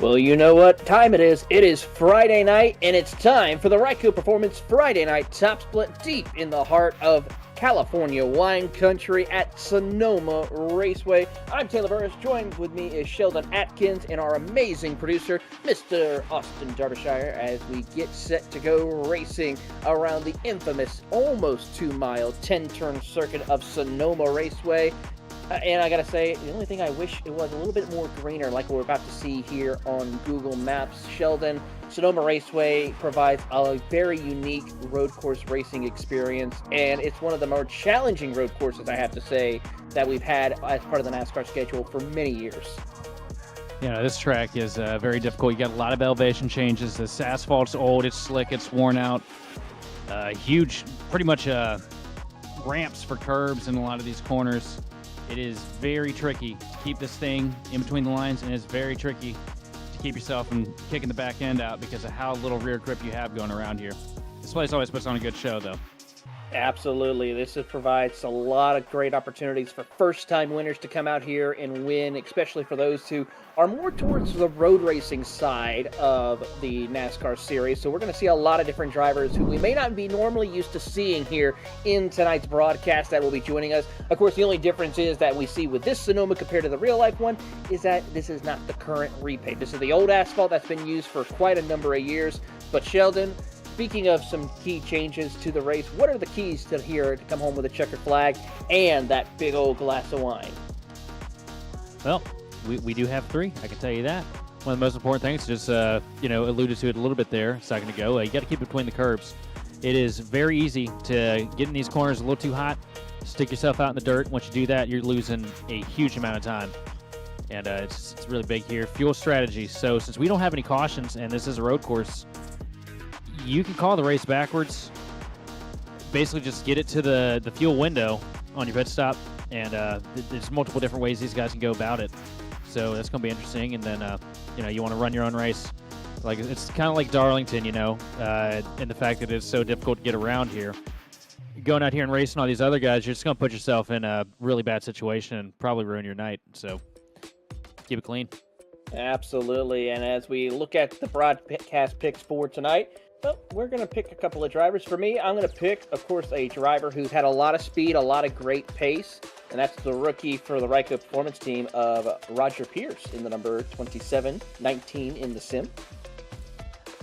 Well, you know what time it is. It is Friday night, and it's time for the Ryco Performance Friday Night Top Split deep in the heart of California wine country at Sonoma Raceway. I'm Taylor Burris. Joined with me is Sheldon Atkins and our amazing producer, Mr. Austin Derbyshire, as we get set to go racing around the infamous almost 2-mile 10-turn circuit of Sonoma Raceway. And I gotta say, the only thing I wish it was a little bit more greener, like we're about to see here on Google Maps. Sheldon, Sonoma Raceway provides a very unique road course racing experience, and it's one of the more challenging road courses, I have to say, that we've had as part of the NASCAR schedule for many years. Yeah, this track is very difficult. You got a lot of elevation changes. This asphalt's old, it's slick, it's worn out. Huge, pretty much ramps for curbs in a lot of these corners. It is very tricky to keep this thing in between the lines, and it's very tricky to keep yourself from kicking the back end out because of how little rear grip you have going around here. This place always puts on a good show, though. Absolutely. This provides a lot of great opportunities for first-time winners to come out here and win, especially for those who are more towards the road racing side of the NASCAR series. So we're going to see a lot of different drivers who we may not be normally used to seeing here in tonight's broadcast that will be joining us. Of course, the only difference is that we see with this Sonoma compared to the real-life one is that this is not the current repave. This is the old asphalt that's been used for quite a number of years. But Sheldon, speaking of some key changes to the race, what are the keys to here to come home with a checkered flag and that big old glass of wine? Well, we do have three, I can tell you that. One of the most important things, just alluded to it a little bit there a second ago, you got to keep it between the curbs. It is very easy to get in these corners a little too hot, stick yourself out in the dirt. Once you do that, you're losing a huge amount of time. And it's really big here. Fuel strategy. So since we don't have any cautions and this is a road course, you can call the race backwards. Basically, just get it to the fuel window on your pit stop, and there's multiple different ways these guys can go about it. So that's going to be interesting. And then, you want to run your own race. Like it's kind of like Darlington, and the fact that it's so difficult to get around here. Going out here and racing all these other guys, you're just going to put yourself in a really bad situation and probably ruin your night. So keep it clean. Absolutely. And as we look at the broadcast picks for tonight, well, we're going to pick a couple of drivers. For me, I'm going to pick, of course, a driver who's had a lot of speed, a lot of great pace, and that's the rookie for the Ryco Performance team of Roger Pierce in the number 27-19 in the sim.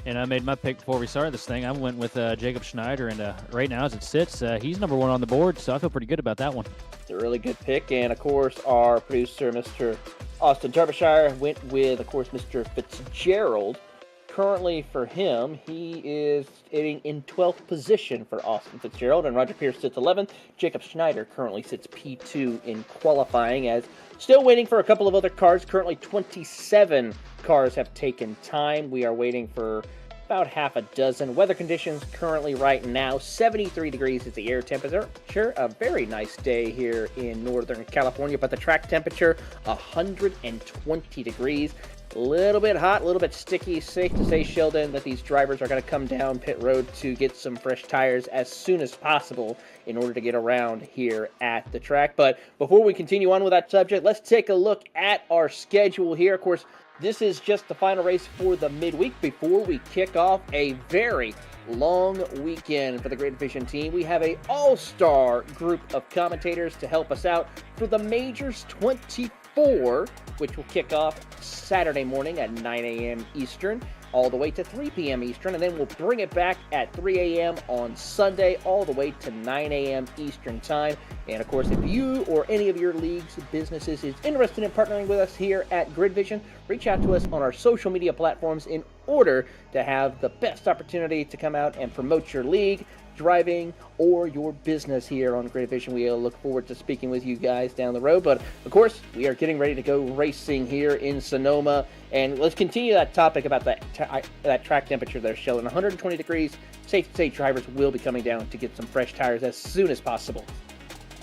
And I made my pick before we started this thing. I went with Jacob Schneider, and right now as it sits, he's number one on the board, so I feel pretty good about that one. It's a really good pick, and of course, our producer, Mr. Austin Derbyshire, went with, of course, Mr. Fitzgerald. Currently for him, he is sitting in 12th position for Austin Fitzgerald, and Roger Pierce sits 11th. Jacob Schneider currently sits P2 in qualifying, as still waiting for a couple of other cars. Currently 27 cars have taken time. We are waiting for about half a dozen. Weather conditions currently right now, 73 degrees is the air temperature. Sure, a very nice day here in Northern California, but the track temperature, 120 degrees. A little bit hot, a little bit sticky. Safe to say, Sheldon, that these drivers are going to come down pit road to get some fresh tires as soon as possible in order to get around here at the track. But before we continue on with that subject, let's take a look at our schedule here. Of course, this is just the final race for the midweek before we kick off a very long weekend for the GridVision team. We have an all-star group of commentators to help us out for the Majors 24, which will kick off Saturday morning at 9 a.m. Eastern, all the way to 3 p.m. Eastern, and then we'll bring it back at 3 a.m. on Sunday, all the way to 9 a.m. Eastern time. And of course, if you or any of your leagues, businesses is interested in partnering with us here at GridVision, reach out to us on our social media platforms in order to have the best opportunity to come out and promote your league, driving, or your business here on GridVision. We look forward to speaking with you guys down the road. But of course, we are getting ready to go racing here in Sonoma, and let's continue that topic about that track temperature there, Sheldon. 120 degrees. Safe to say drivers will be coming down to get some fresh tires as soon as possible.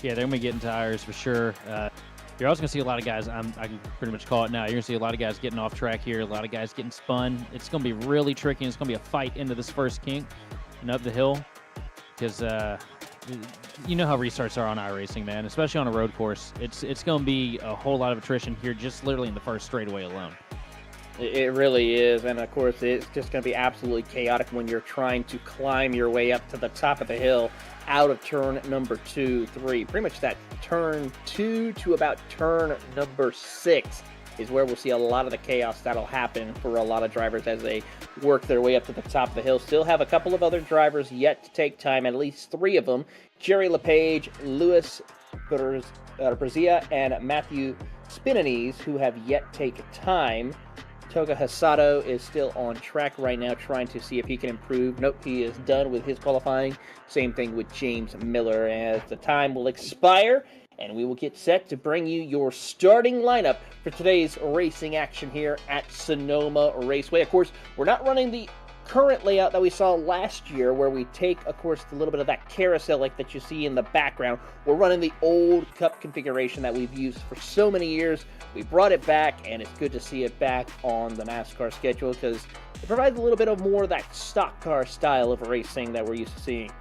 Yeah, they're going to be getting tires for sure. You're also going to see a lot of guys, I can pretty much call it now, you're going to see a lot of guys getting off track here, a lot of guys getting spun. It's going to be really tricky, and it's going to be a fight into this first kink and up the hill, because you know how restarts are on iRacing, man, especially on a road course. It's going to be a whole lot of attrition here, just literally in the first straightaway alone. It really is, and of course, it's just going to be absolutely chaotic when you're trying to climb your way up to the top of the hill out of turn number 2, 3. Pretty much that turn 2 to about turn number 6 is where we'll see a lot of the chaos that'll happen for a lot of drivers as they work their way up to the top of the hill. Still have a couple of other drivers yet to take time, at least 3 of them. Jerry LePage, Luis Brazia, and Matthew Spinanese, who have yet to take time. Toga Hasato is still on track right now, trying to see if he can improve. Nope, he is done with his qualifying. Same thing with James Miller, as the time will expire, and we will get set to bring you your starting lineup for today's racing action here at Sonoma Raceway. Of course, we're not running the current layout that we saw last year, where we take, of course, a little bit of that carousel like that you see in the background. We're running the old Cup configuration that we've used for so many years. We brought it back, and it's good to see it back on the NASCAR schedule because it provides a little bit of more of that stock car style of racing that we're used to seeing.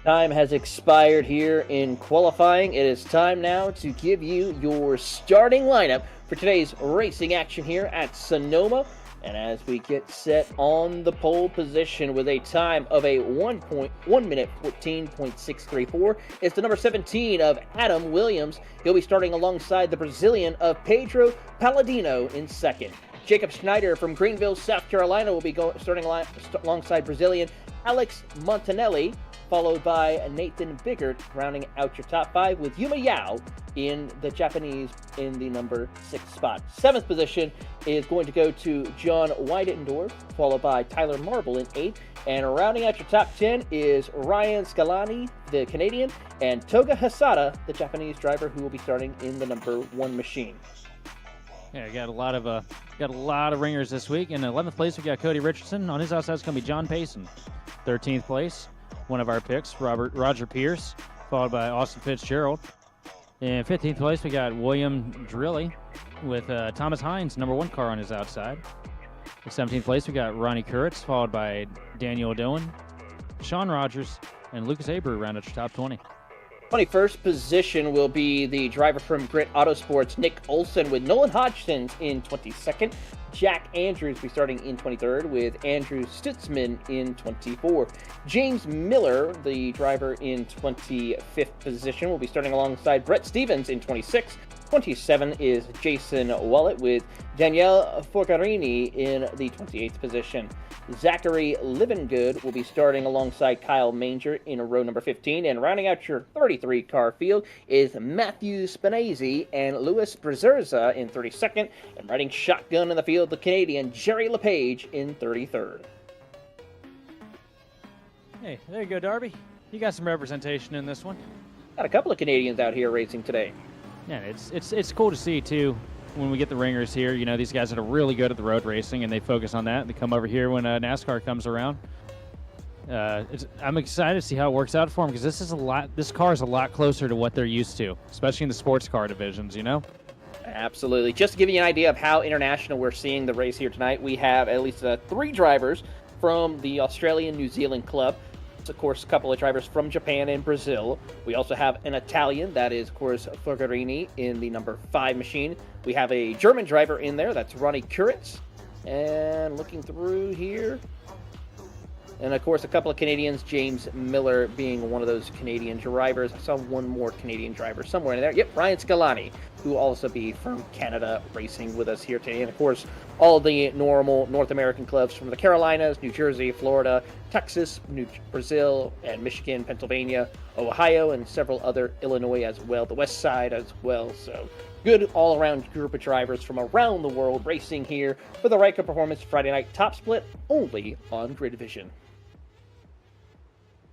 Time has expired here in qualifying. It is time now to give you your starting lineup for today's racing action here at Sonoma. And as we get set on the pole position with a time of a 1 minute 14.634, it's the number 17 of Adam Williams. He'll be starting alongside the Brazilian of Pedro Palladino in second. Jacob Schneider from Greenville, South Carolina will be starting alongside Brazilian Alex Montanelli, followed by Nathan Biggert, rounding out your top 5 with Yuma Yao in the Japanese in the number 6 spot. 7th position is going to go to John Weidendorf, followed by Tyler Marble in 8th. And rounding out your top 10 is Ryan Scalani, the Canadian, and Toga Hasada, the Japanese driver, who will be starting in the number 1 machine. Yeah, got a lot of ringers this week. In 11th place, we got Cody Richardson. On his outside, it's going to be John Payson. 13th place, one of our picks, Roger Pierce, followed by Austin Fitzgerald. In 15th place, we got William Drilly with Thomas Hines, number 1 car on his outside. In 17th place, we got Ronnie Kuritz, followed by Daniel Dillon, Sean Rogers, and Lucas Abreu round out your top 20. 21st position will be the driver from Grit Autosports, Nick Olson, with Nolan Hodgson in 22nd. Jack Andrews will be starting in 23rd, with Andrew Stutzman in 24th. James Miller, the driver in 25th position, will be starting alongside Brett Stevens in 26th. 27 is Jason Wallet, with Danielle Forcarini in the 28th position. Zachary Livengood will be starting alongside Kyle Manger in row number 15. And rounding out your 33 car field is Matthew Spinazzi and Luis Brazerza in 32nd. And riding shotgun in the field, the Canadian Jerry LePage in 33rd. Hey, there you go, Darby. You got some representation in this one. Got a couple of Canadians out here racing today. Yeah, it's cool to see, too, when we get the ringers here. You know, these guys that are really good at the road racing, and they focus on that. They come over here when NASCAR comes around. I'm excited to see how it works out for them, because this car is a lot closer to what they're used to, especially in the sports car divisions, you know? Absolutely. Just to give you an idea of how international we're seeing the race here tonight, we have at least 3 drivers from the Australian New Zealand club. Of course, a couple of drivers from Japan and Brazil. We also have an Italian, that is, of course, Forgarini in the number 5 machine. We have a German driver in there, that's Ronnie Kuritz. And looking through here, and of course, a couple of Canadians, James Miller being one of those Canadian drivers. I saw one more Canadian driver somewhere in there. Yep, Ryan Scalani, who will also be from Canada racing with us here today. And of course, all the normal North American clubs from the Carolinas, New Jersey, Florida, Texas, Brazil, and Michigan, Pennsylvania, Ohio, and several other Illinois as well, the West Side as well. So good all-around group of drivers from around the world racing here for the Ryco Performance Friday Night Top Split, only on GridVision.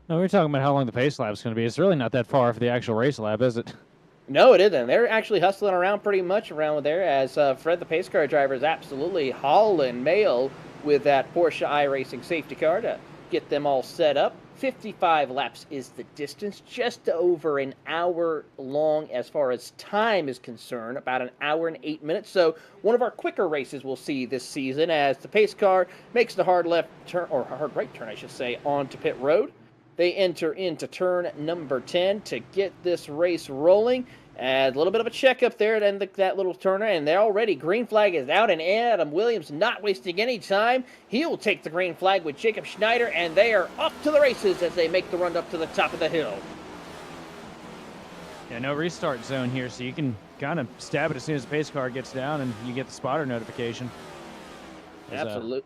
No, we were talking about how long the pace lap is going to be. It's really not that far for the actual race lap, is it? No, it isn't. They're actually hustling around pretty much around there, as Fred, the pace car driver, is absolutely hauling mail with that Porsche iRacing safety car to get them all set up. 55 laps is the distance, just over an hour long as far as time is concerned, about an hour and 8 minutes. So one of our quicker races we'll see this season, as the pace car makes the hard left turn, or hard right turn, I should say, onto pit road. They enter into turn number 10 to get this race rolling. And a little bit of a checkup there at that little turner, and they're already green flag is out, and Adam Williams not wasting any time. He'll take the green flag with Jacob Schneider, and they are off to the races as they make the run up to the top of the hill. Yeah, no restart zone here, so you can kind of stab it as soon as the pace car gets down, and you get the spotter notification. Absolutely.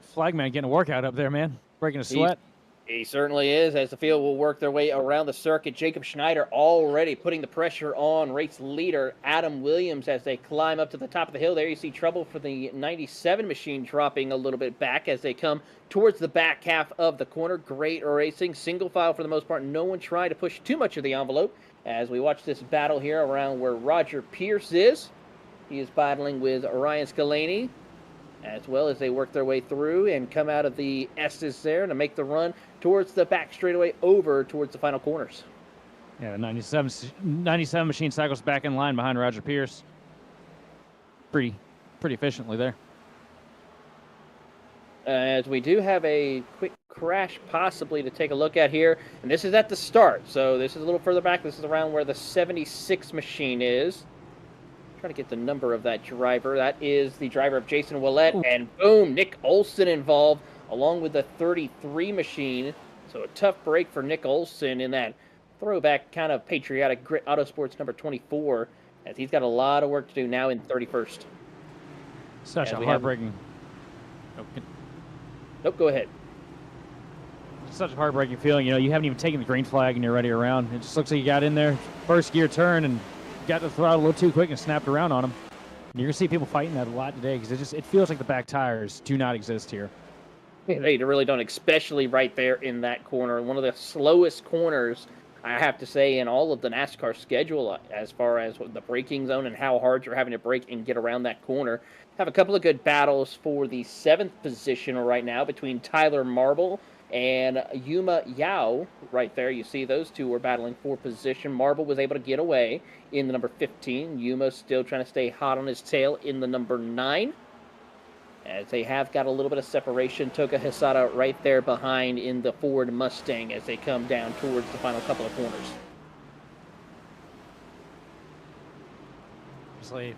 Flagman getting a workout up there, man. Breaking a sweat. He certainly is, as the field will work their way around the circuit. Jacob Schneider already putting the pressure on race leader Adam Williams as they climb up to the top of the hill. There you see trouble for the 97 machine dropping a little bit back as they come towards the back half of the corner. Great racing, single file for the most part. No one trying to push too much of the envelope as we watch this battle here around where Roger Pierce is. He is battling with Ryan Scalaney, as well as they work their way through and come out of the S's there to make the run towards the back straightaway over towards the final corners. Yeah, the 97 machine cycles back in line behind Roger Pierce. Pretty efficiently there. As we do have a quick crash possibly to take a look at here, and this is at the start, so this is a little further back. This is around where the 76 machine is. Trying to get the number of that driver. That is the driver of Jason Willett, and boom, Nick Olson involved along with the 33 machine. So a tough break for Nick Olson in that throwback kind of patriotic Grit Autosports number 24, as he's got a lot of work to do now in 31st. Such a heartbreaking. Nope, go ahead. Such a heartbreaking feeling. You know, you haven't even taken the green flag and you're ready around. It just looks like you got in there, first gear turn, and got the throttle a little too quick and snapped around on him. And you're gonna see people fighting that a lot today because it feels like the back tires do not exist here. Yeah, they really don't, especially right there in that corner. One of the slowest corners, I have to say, in all of the NASCAR schedule as far as the braking zone and how hard you're having to brake and get around that corner. Have a couple of good battles for the 7th position right now between Tyler Marble and Yuma Yao right there. You see those two were battling for position. Marble was able to get away in the number 15. Yuma still trying to stay hot on his tail in the number 9. As they have got a little bit of separation. Toka Hisada right there behind in the Ford Mustang as they come down towards the final couple of corners.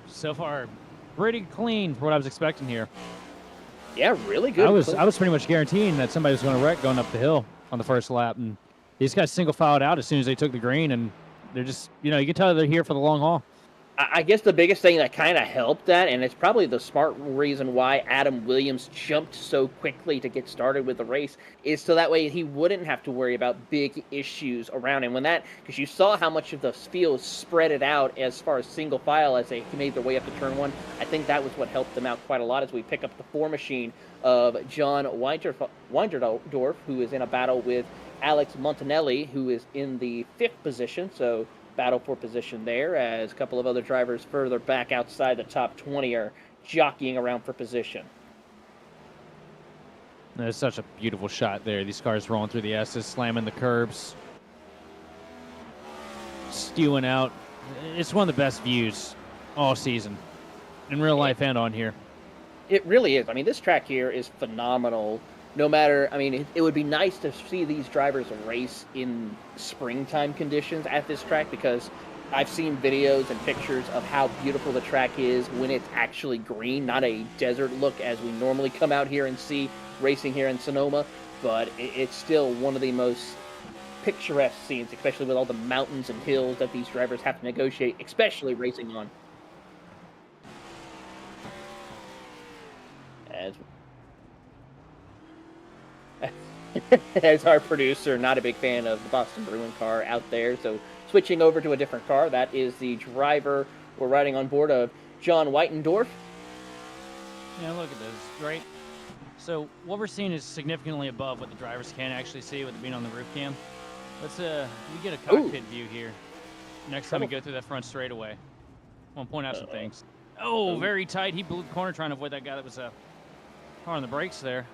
So far, pretty clean for what I was expecting here. Yeah, really good. I was pretty much guaranteeing that somebody was going to wreck going up the hill on the first lap, and these guys single filed out as soon as they took the green, and they're just, you can tell they're here for the long haul. I guess the biggest thing that kind of helped that, and it's probably the smart reason why Adam Williams jumped so quickly to get started with the race, is so that way he wouldn't have to worry about big issues around him. Because you saw how much of the field spread it out as far as single file as they made their way up to turn 1. I think that was what helped them out quite a lot as we pick up the 4 machine of John Weinderdorf, who is in a battle with Alex Montanelli, who is in the 5th position. So battle for position there, as a couple of other drivers further back outside the top 20 are jockeying around for position. It's such a beautiful shot there. These cars rolling through the S's, slamming the curbs, spewing out. It's one of the best views all season, in real life and on here. It really is. I mean, this track here is phenomenal. No matter, it would be nice to see these drivers race in springtime conditions at this track, because I've seen videos and pictures of how beautiful the track is when it's actually green, not a desert look as we normally come out here and see racing here in Sonoma, but it's still one of the most picturesque scenes, especially with all the mountains and hills that these drivers have to negotiate, especially racing on. As our producer, not a big fan of the Boston Bruin car out there, so switching over to a different car. That is the driver we're riding on board of, John Weitendorf. Yeah, look at this, right? So what we're seeing is significantly above what the drivers can actually see with it being on the roof cam. Let's we get a cockpit view here next time we go through that front straightaway. I want to point out some things. Oh, very tight. He blew the corner trying to avoid that guy that was hard on the brakes there.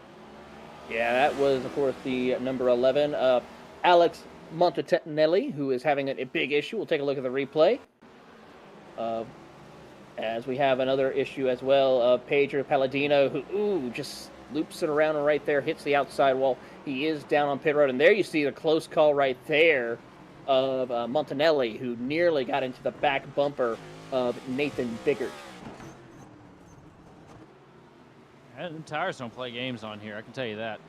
Yeah, that was, of course, the number 11, Alex Montanelli, who is having a big issue. We'll take a look at the replay. As we have another issue as well of Pedro Palladino, who just loops it around and right there, hits the outside wall. He is down on pit road, and there you see the close call right there of Montanelli, who nearly got into the back bumper of Nathan Biggert. The tires don't play games on here, I can tell you that.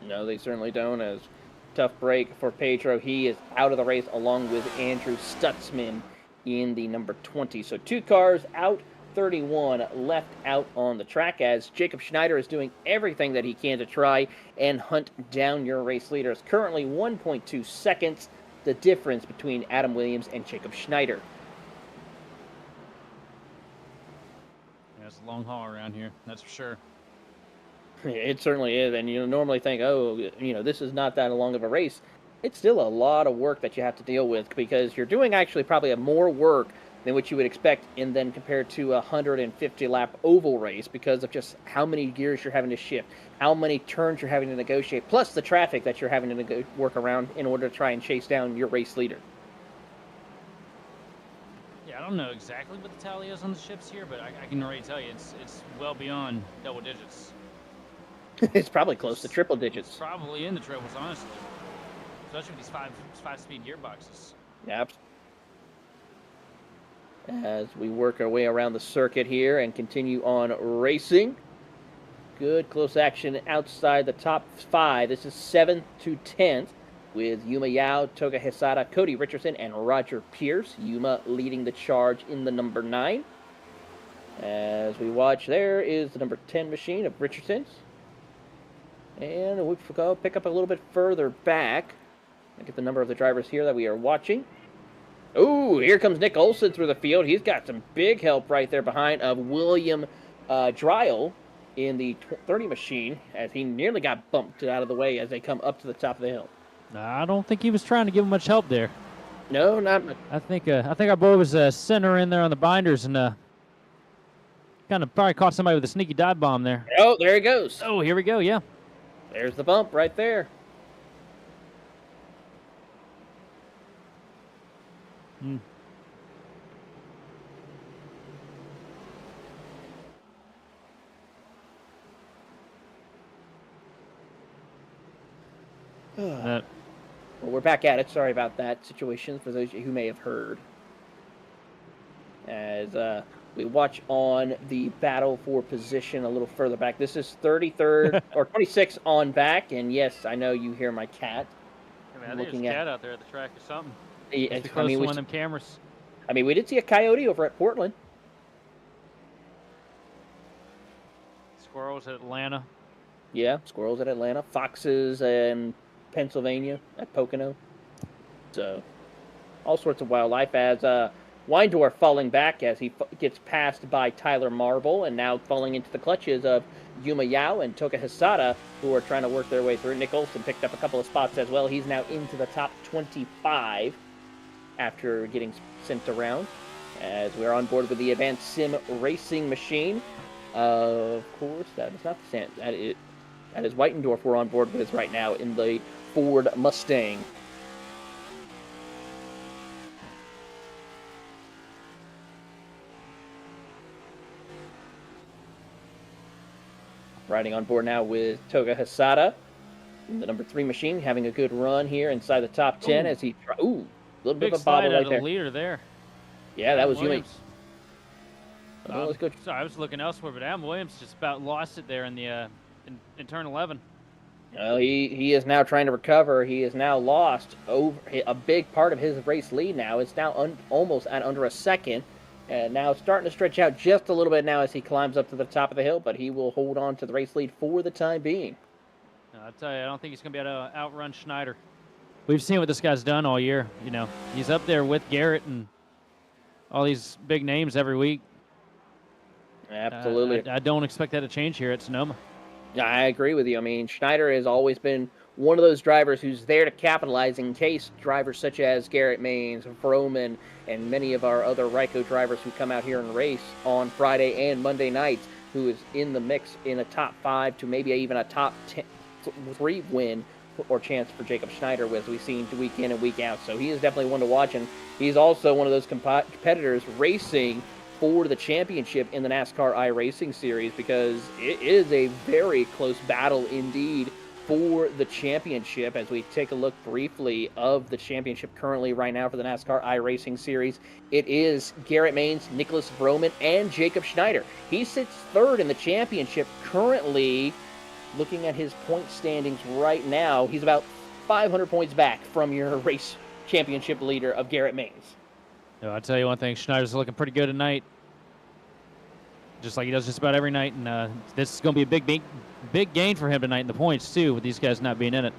No, they certainly don't. As tough break for Pedro. He is out of the race along with Andrew Stutzman in the number 20. So 2 cars out, 31 left out on the track, as Jacob Schneider is doing everything that he can to try and hunt down your race leaders. Currently 1.2 seconds, the difference between Adam Williams and Jacob Schneider. Yeah, it's a long haul around here, that's for sure. It certainly is, and you normally think, oh, this is not that long of a race. It's still a lot of work that you have to deal with, because you're doing actually probably more work than what you would expect, and then compared to a 150-lap oval race, because of just how many gears you're having to shift, how many turns you're having to negotiate, plus the traffic that you're having to work around in order to try and chase down your race leader. Yeah, I don't know exactly what the tally is on the ships here, but I can already tell you it's well beyond double digits. It's probably close to triple digits. It's probably in the triples, honestly. Especially with these five-speed gearboxes. Yep. As we work our way around the circuit here and continue on racing. Good close action outside the top 5. This is 7th to 10th with Yuma Yao, Toga Hisada, Cody Richardson, and Roger Pierce. Yuma leading the charge in the number 9. As we watch, there is the number 10 machine of Richardson's. And we'll go pick up a little bit further back. Look at the number of the drivers here that we are watching. Oh, here comes Nick Olson through the field. He's got some big help right there behind of William Dryle in the 30 machine, as he nearly got bumped out of the way as they come up to the top of the hill. I don't think he was trying to give him much help there. No, not much. I think our boy was center in there on the binders and kind of probably caught somebody with a sneaky dive bomb there. Oh, there he goes. Oh, here we go, yeah. There's the bump right there. Well, we're back at it. Sorry about that situation for those of you who may have heard. As we watch on the battle for position a little further back. This is 33rd or 26 on back, and yes, I know you hear my cat. I think there's a cat out there at the track or something. It's close to one of them cameras. I mean, we did see a coyote over at Portland. Squirrels at Atlanta. Yeah, squirrels at Atlanta. Foxes in Pennsylvania at Pocono. So, all sorts of wildlife. As Weindorf falling back as he gets passed by Tyler Marble, and now falling into the clutches of Yuma Yao and Toka Hisada, who are trying to work their way through. Nick Olson picked up a couple of spots as well. He's now into the top 25 after getting sent around, as we're on board with the Advanced Sim Racing machine. Of course, that is not the same. That is Weitendorf we're on board with right now in the Ford Mustang. Riding on board now with Toga Hisada, the number 3 machine, having a good run here inside the top 10 as he... Ooh, a little bit of a bobble right there. The leader there. Yeah, that was Yumi. Let's go. Sorry, I was looking elsewhere, but Adam Williams just about lost it there in the in turn 11. He is now trying to recover. He is now lost over a big part of his race lead now. It's now almost at under a second. And now starting to stretch out just a little bit now as he climbs up to the top of the hill, but he will hold on to the race lead for the time being. I'll tell you, I don't think he's going to be able to outrun Schneider. We've seen what this guy's done all year. You know, he's up there with Garrett and all these big names every week. Absolutely. I don't expect that to change here at Sonoma. I agree with you. I mean, Schneider has always been one of those drivers who's there to capitalize in case drivers such as Garrett Maines, Froman, and many of our other Ryco drivers who come out here and race on Friday and Monday nights, who is in the mix in a top 5 to maybe even a top 3 win or chance for Jacob Schneider, as we've seen week in and week out. So he is definitely one to watch, and he's also one of those competitors racing for the championship in the NASCAR iRacing series, because it is a very close battle indeed for the championship as we take a look briefly of the championship currently right now for the NASCAR iRacing Series. It is Garrett Maines, Nicholas Vroman, and Jacob Schneider. He sits third in the championship currently. Looking at his point standings right now, he's about 500 points back from your race championship leader of Garrett Maines. No, I'll tell you one thing, Schneider's looking pretty good tonight, just like he does just about every night, and this is going to be a big gain for him tonight in the points, too, with these guys not being in it.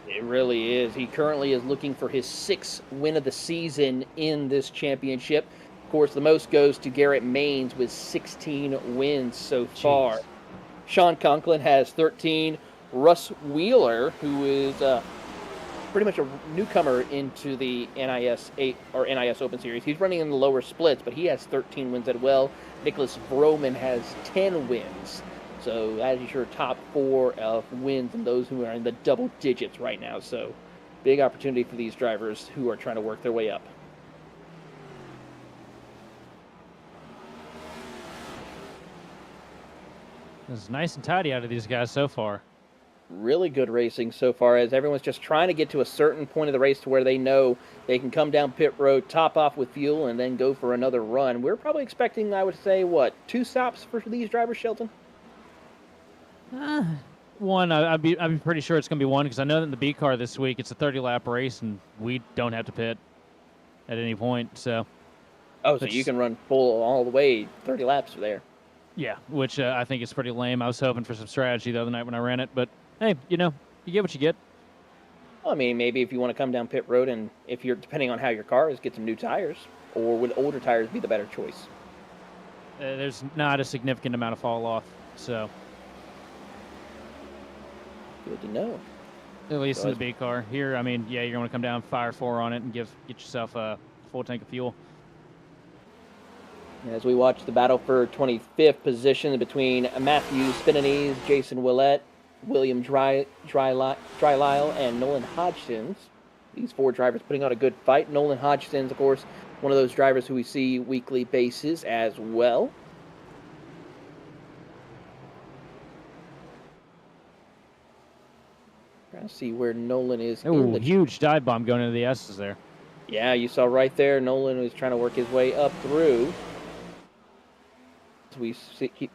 It really is. He currently is looking for his 6th win of the season in this championship. Of course, the most goes to Garrett Maines with 16 wins so far. Sean Conklin has 13. Russ Wheeler, who is pretty much a newcomer into the NIS 8 or NIS Open Series. He's running in the lower splits, but he has 13 wins as well. Nicholas Vroman has 10 wins. So that is your top 4 of wins and those who are in the double digits right now. So big opportunity for these drivers who are trying to work their way up. It's nice and tidy out of these guys so far. Really good racing so far as everyone's just trying to get to a certain point of the race to where they know they can come down pit road, top off with fuel, and then go for another run. We're probably expecting, I would say, 2 stops for these drivers, Shelton? One. I'd be pretty sure it's going to be one because I know that in the B car this week it's a 30-lap race and we don't have to pit at any point. So. Oh, so you can run full all the way 30 laps there. Yeah, which I think is pretty lame. I was hoping for some strategy the other night when I ran it, but hey, you get what you get. Well, I mean, maybe if you want to come down pit road and if you're, depending on how your car is, get some new tires, or would older tires be the better choice? There's not a significant amount of fall off, so. Good to know. At least in the B car. Here, I mean, yeah, you're going to come down fire 4 on it and get yourself a full tank of fuel. As we watch the battle for 25th position between Matthew Spinanese, Jason Willett, William Drylyle, and Nolan Hodgkins. These 4 drivers putting on a good fight. Nolan Hodgkins, of course, one of those drivers who we see weekly basis as well. Trying to see where Nolan is. Oh, huge dive bomb going into the S's there. Yeah, you saw right there, Nolan was trying to work his way up through. We see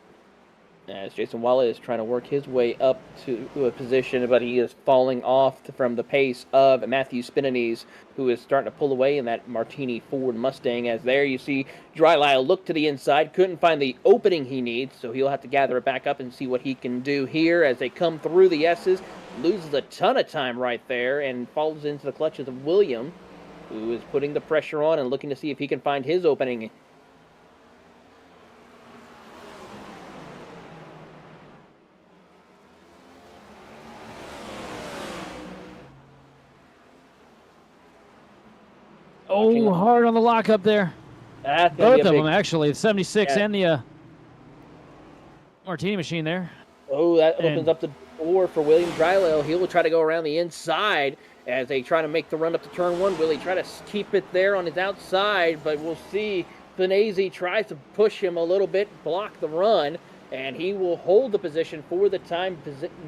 as Jason Wallace is trying to work his way up to a position, but he is falling off from the pace of Matthew Spinanese, who is starting to pull away in that Martini Ford Mustang. As there you see Drylyle look to the inside, couldn't find the opening he needs, so he'll have to gather it back up and see what he can do here as they come through the S's. Loses a ton of time right there and falls into the clutches of William, who is putting the pressure on and looking to see if he can find his opening. Oh, hard on the lockup there. Both of them, actually. The 76 and the Martini machine there. Oh, that opens up the door for William Drylyle. He will try to go around the inside as they try to make the run up to turn 1. Will he try to keep it there on his outside? But we'll see. Finazzi tries to push him a little bit, block the run, and he will hold the position for the time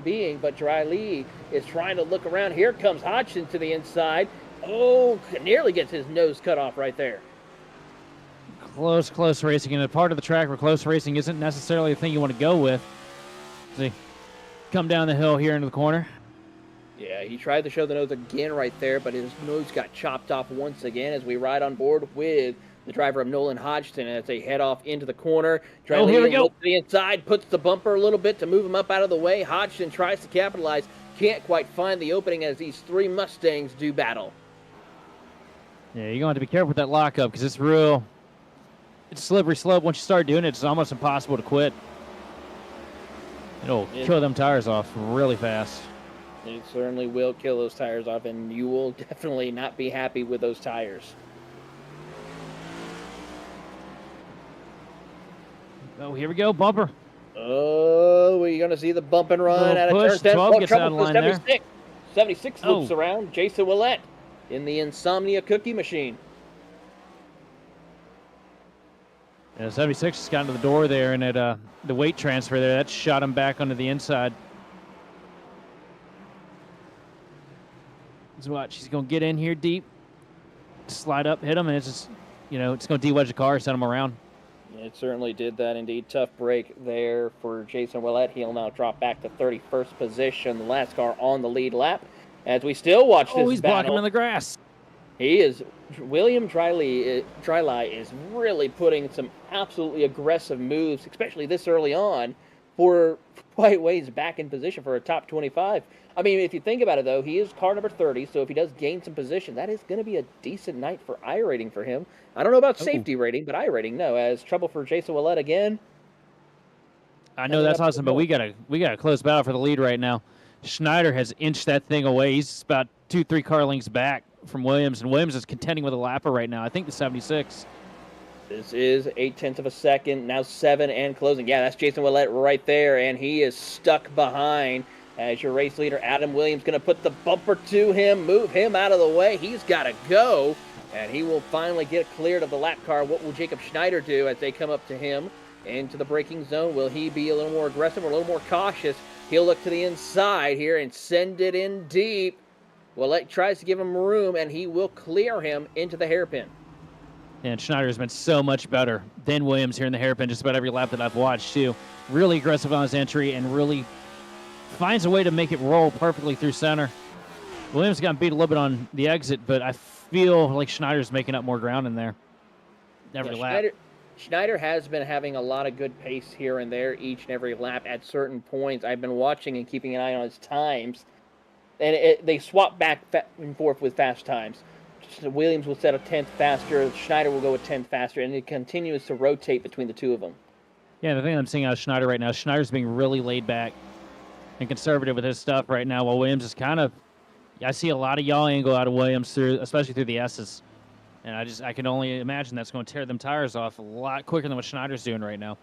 being. But Drylyle is trying to look around. Here comes Hodgson to the inside. Oh, nearly gets his nose cut off right there. Close racing. And a part of the track where close racing isn't necessarily the thing you want to go with. See, come down the hill here into the corner. Yeah, he tried to show the nose again right there, but his nose got chopped off once again as we ride on board with the driver of Nolan Hodgson as they head off into the corner. Oh, here we go. Looks to the inside, puts the bumper a little bit to move him up out of the way. Hodgson tries to capitalize, can't quite find the opening as these 3 Mustangs do battle. Yeah, you're going to have to be careful with that lockup because it's a slippery slope. Once you start doing it, it's almost impossible to quit. It'll kill them tires off really fast. It certainly will kill those tires off, and you will definitely not be happy with those tires. Oh, here we go, bumper. Oh, we're going to see the bump and run out of turn 10. 12 gets out of line 76. there. 76 loops around. Jason Willett in the Insomnia Cookie Machine. Yeah, 76 has gotten to the door there, and at the weight transfer there, that shot him back onto the inside. Let's watch. He's going to get in here deep, slide up, hit him, and it's just, it's going to de-wedge the car, send him around. It certainly did that indeed. Tough break there for Jason Willett. He'll now drop back to 31st position, the last car on the lead lap. As we still watch this he's battle. blocking him in the grass. William Drylie is really putting some absolutely aggressive moves, especially this early on, for quite ways back in position for a top 25. I mean, if you think about it, though, he is car number 30, so if he does gain some position, that is going to be a decent night for iRating for him. I don't know about safety rating, but iRating, no. As trouble for Jason Willett again. I know that's awesome, but we got a close battle for the lead right now. Schneider has inched that thing away. He's about 2-3 car lengths back from Williams, and Williams is contending with a lapper right now. I think the 76. This is 0.8 of a second, now 7 and closing. Yeah, that's Jason Willett right there, and he is stuck behind as your race leader, Adam Williams, going to put the bumper to him, move him out of the way. He's got to go, and he will finally get cleared of the lap car. What will Jacob Schneider do as they come up to him into the braking zone? Will he be a little more aggressive or a little more cautious? He'll look to the inside here and send it in deep. Willett tries to give him room, and he will clear him into the hairpin. And Schneider has been so much better than Williams here in the hairpin just about every lap that I've watched, too. Really aggressive on his entry and really finds a way to make it roll perfectly through center. Williams got beat a little bit on the exit, but I feel like Schneider's making up more ground in there every lap. Schneider has been having a lot of good pace here and there each and every lap at certain points. I've been watching and keeping an eye on his times, and they swap back and forth with fast times. Williams will set a 10th faster, Schneider will go a 10th faster, and it continues to rotate between the two of them. Yeah, the thing I'm seeing out of Schneider right now, Schneider's being really laid back and conservative with his stuff right now, while Williams is kind of, I see a lot of yaw angle out of Williams, especially through the S's. And I can only imagine that's going to tear them tires off a lot quicker than what Schneider's doing right now.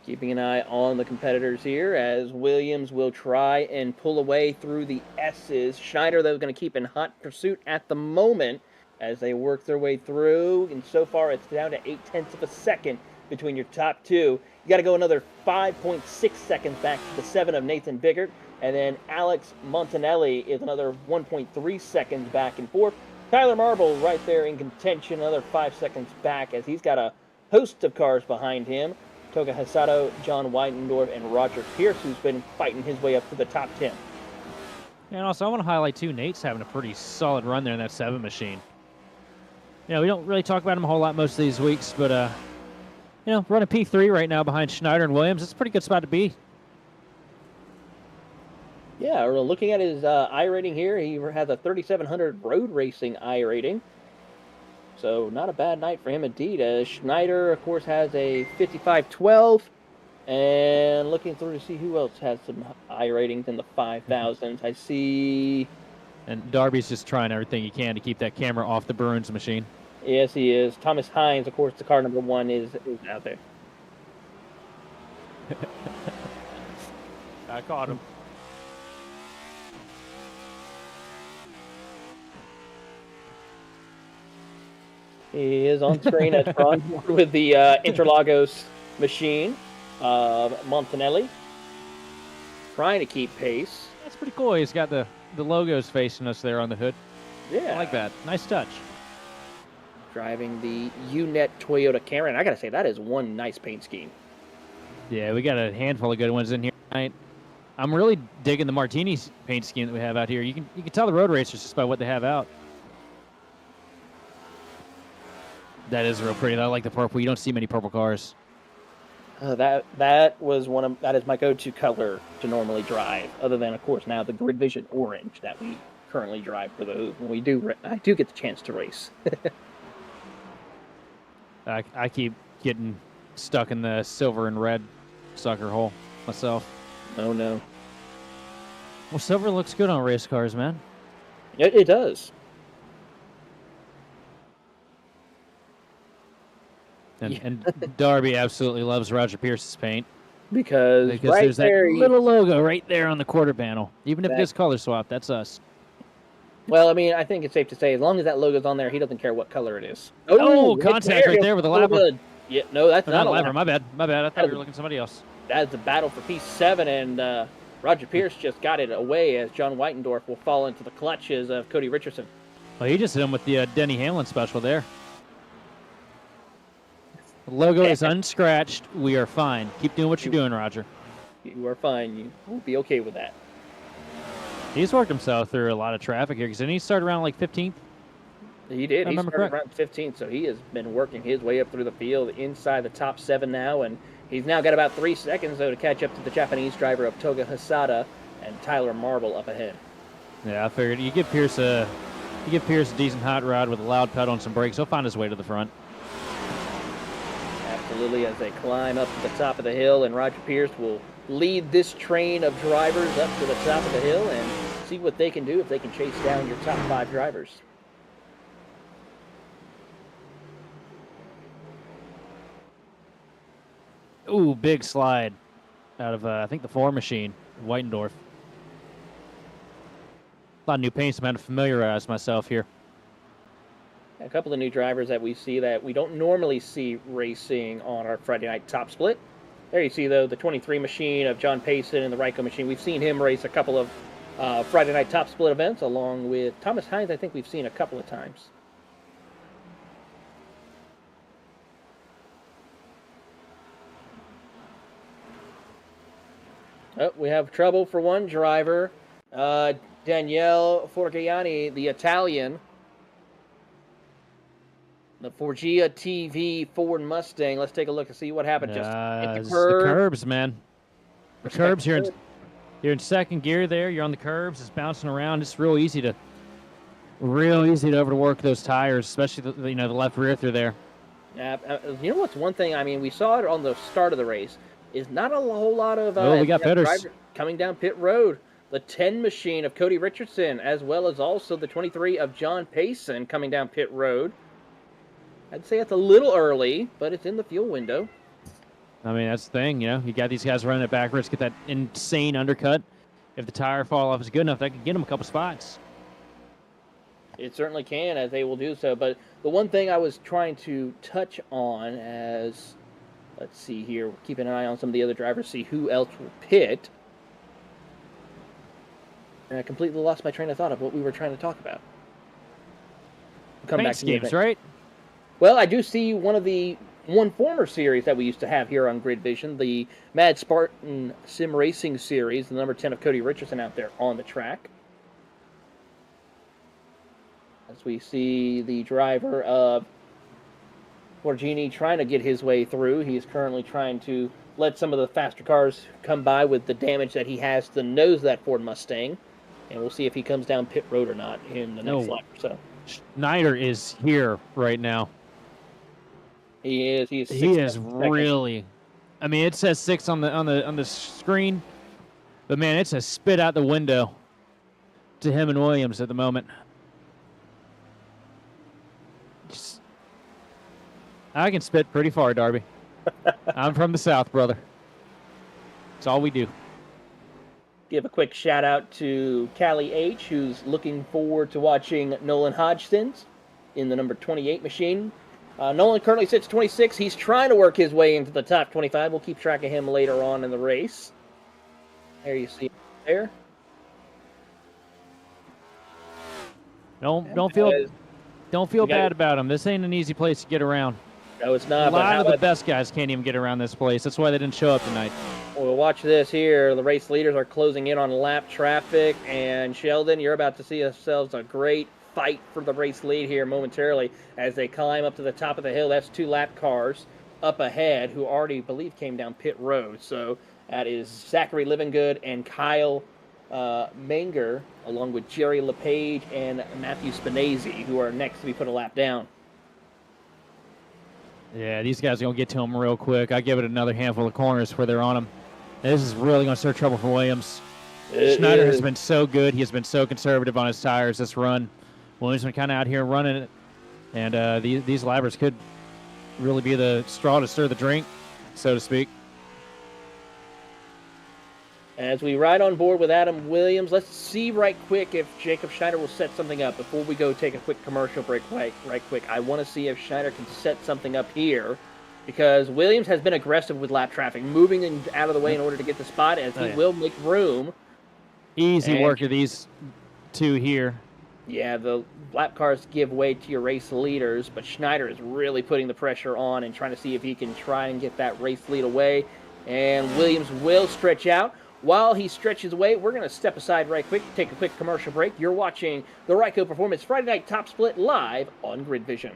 Keeping an eye on the competitors here as Williams will try and pull away through the S's. Schneider, though, is going to keep in hot pursuit at the moment as they work their way through. And so far, it's down to 0.8 of a second between your top two. You got to go another 5.6 seconds back to the 7 of Nathan Biggert. And then Alex Montanelli is another 1.3 seconds back and forth. Tyler Marble right there in contention, another 5 seconds back as he's got a host of cars behind him. Toga Hasato, John Weidendorf, and Roger Pierce, who's been fighting his way up to the top 10. And also, I want to highlight, too, Nate's having a pretty solid run there in that 7 machine. We don't really talk about him a whole lot most of these weeks, but, running P3 right now behind Schneider and Williams, it's a pretty good spot to be. Yeah, we're looking at his iRating here. He has a 3,700 road racing iRating. So not a bad night for him indeed. Schneider, of course, has a 5512. And looking through to see who else has some iRatings in the 5,000s. I see... And Darby's just trying everything he can to keep that camera off the Bruins machine. Yes, he is. Thomas Hines, of course, the car number 1 is out there. I caught him. He is on screen as we're on board with the Interlagos machine of Montanelli. Trying to keep pace. That's pretty cool. He's got the logos facing us there on the hood. Yeah. I like that. Nice touch. Driving the UNET Toyota Camry. And I got to say, that is one nice paint scheme. Yeah, we got a handful of good ones in here tonight. I'm really digging the Martini's paint scheme that we have out here. You can tell the road racers just by what they have out. That is real pretty. I like the purple. You don't see many purple cars. That is my go-to color to normally drive. Other than, of course, now the GridVision orange that we currently drive for those when I do get the chance to race. I keep getting stuck in the silver and red sucker hole myself. Oh no. Well, silver looks good on race cars, man. It does. And Darby absolutely loves Roger Pierce's paint. Because right there's there, that little logo right there on the quarter panel. Even if it gets color swap, that's us. Well, I mean, I think it's safe to say as long as that logo's on there, he doesn't care what color it is. Oh, contact right there with the lapper. Yeah, no, that's not a lapper. My bad. I thought we were looking at somebody else. That's the battle for P7, and Roger Pierce just got it away as John Whitendorf will fall into the clutches of Cody Richardson. Well, he just hit him with the Denny Hamlin special there. The logo is unscratched. We are fine. Keep doing what you're doing, Roger. You are fine. You will be okay with that. He's worked himself through a lot of traffic here because didn't he start around like 15th? He did. He started around 15th, so he has been working his way up through the field inside the top 7 now, and he's now got about 3 seconds, though, to catch up to the Japanese driver of Toga Hasada and Tyler Marble up ahead. Yeah, I figured you give Pierce a decent hot rod with a loud pedal and some brakes, he'll find his way to the front. Absolutely, as they climb up to the top of the hill, and Roger Pierce will lead this train of drivers up to the top of the hill and see what they can do if they can chase down your top 5 drivers. Ooh, big slide out of, I think, the 4 machine, Whitendorf. A lot of new paints. I'm going to familiarize myself here. A couple of new drivers that we see that we don't normally see racing on our Friday night top split. There you see, though, the 23 machine of John Payson and the Ryco machine. We've seen him race a couple of Friday night top split events, along with Thomas Hines. I think we've seen a couple of times. Oh, we have trouble for one driver. Daniele Forgiani, the Italian. The Forgia TV Ford Mustang. Let's take a look and see what happened. Just hit the curbs, man. The curbs, you're in second gear there. You're on the curbs. It's bouncing around. It's real easy to overwork those tires, especially the left rear through there. You know what's one thing? I mean, we saw it on the start of the race. Is not a whole lot of we got drivers coming down pit road. The 10 machine of Cody Richardson, as well as also the 23 of John Payson coming down pit road. I'd say it's a little early, but it's in the fuel window. I mean, that's the thing, you got these guys running it backwards, get that insane undercut. If the tire fall off is good enough, that could get them a couple spots. It certainly can, as they will do so. But the one thing I was trying to touch on as, let's see here, keep an eye on some of the other drivers, see who else will pit. And I completely lost my train of thought of what we were trying to talk about. Paint back schemes, right? Well, I do see one former series that we used to have here on GridVision, the Mad Spartan Sim Racing Series, the number 10 of Cody Richardson out there on the track. As we see the driver of Forgini trying to get his way through. He's currently trying to let some of the faster cars come by with the damage that he has to the nose of that Ford Mustang. And we'll see if he comes down pit road or not in the next lap or so. Schneider is here right now. He is. He is really. I mean, it says 6 on the screen, but man, it says spit out the window to him and Williams at the moment. I can spit pretty far, Darby. I'm from the South, brother. It's all we do. Give a quick shout out to Callie H, who's looking forward to watching Nolan Hodgson in the number 28 machine. Nolan currently sits 26. He's trying to work his way into the top 25. We'll keep track of him later on in the race. There you see him there. Don't feel bad about him. This ain't an easy place to get around. No, it's not. A lot of the best guys can't even get around this place. That's why they didn't show up tonight. Well, watch this here. The race leaders are closing in on lap traffic, and Sheldon, you're about to see yourselves a great fight for the race lead here momentarily as they climb up to the top of the hill. That's 2 lap cars up ahead who already, believe, came down pit road. So that is Zachary Livingood and Kyle Menger, along with Jerry LePage and Matthew Spinazzi, who are next to be put a lap down. Yeah, these guys are going to get to him real quick. I give it another handful of corners where they're on him. This is really going to start trouble for Williams. Schneider has been so good. He has been so conservative on his tires this run. Williams has been kind of out here running it. And these lappers could really be the straw to stir the drink, so to speak. As we ride on board with Adam Williams, let's see right quick if Jacob Schneider will set something up before we go take a quick commercial break right quick. I want to see if Schneider can set something up here because Williams has been aggressive with lap traffic, moving out of the way in order to get the spot, as he will make room. Easy work of these two here. Yeah, the lap cars give way to your race leaders, but Schneider is really putting the pressure on and trying to see if he can try and get that race lead away. And Williams will stretch out. While he stretches away, we're going to step aside right quick, take a quick commercial break. You're watching the Ryco Performance Friday Night Top Split live on GridVision.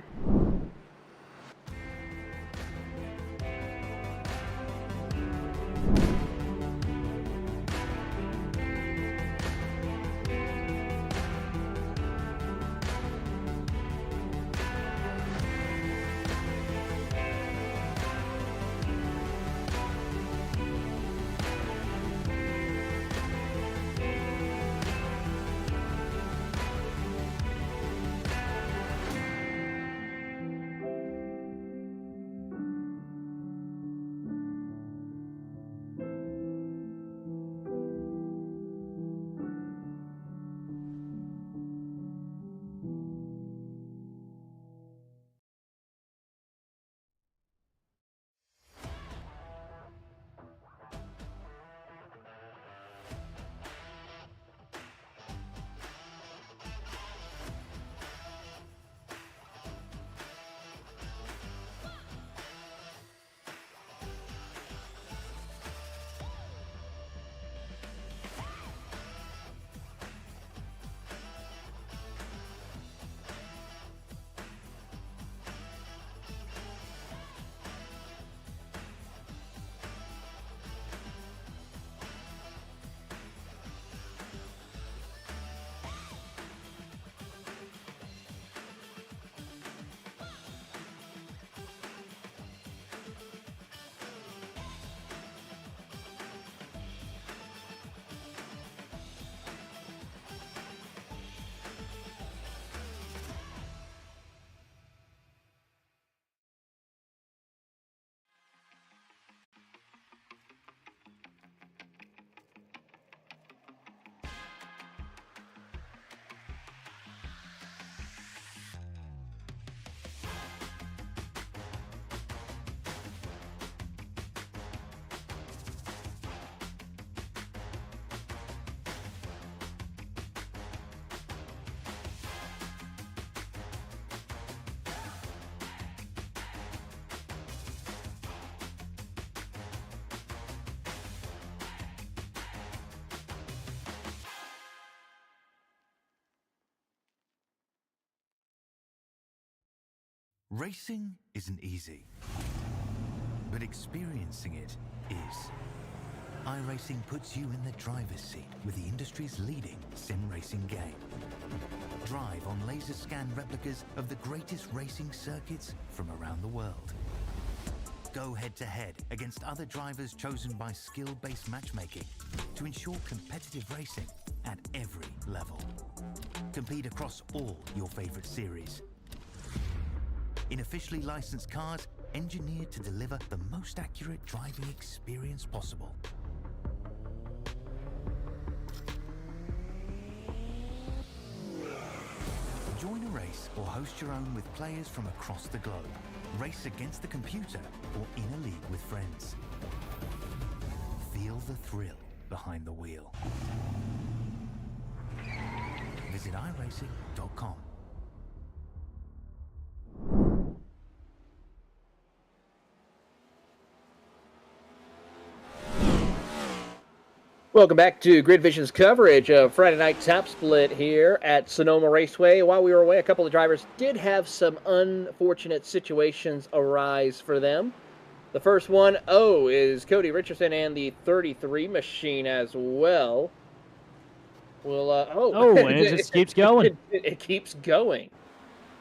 Racing isn't easy, but experiencing it is. iRacing puts you in the driver's seat with the industry's leading sim racing game. Drive on laser scan replicas of the greatest racing circuits from around the world. Go head-to-head against other drivers chosen by skill-based matchmaking to ensure competitive racing at every level. Compete across all your favorite series. In officially licensed cars, engineered to deliver the most accurate driving experience possible. Join a race or host your own with players from across the globe. Race against the computer or in a league with friends. Feel the thrill behind the wheel. Visit iRacing.com. Welcome back to GridVision's coverage of Friday Night Top Split here at Sonoma Raceway. While we were away, a couple of drivers did have some unfortunate situations arise for them. The first one, is Cody Richardson and the 33 machine as well. Well, and it just keeps going. It keeps going.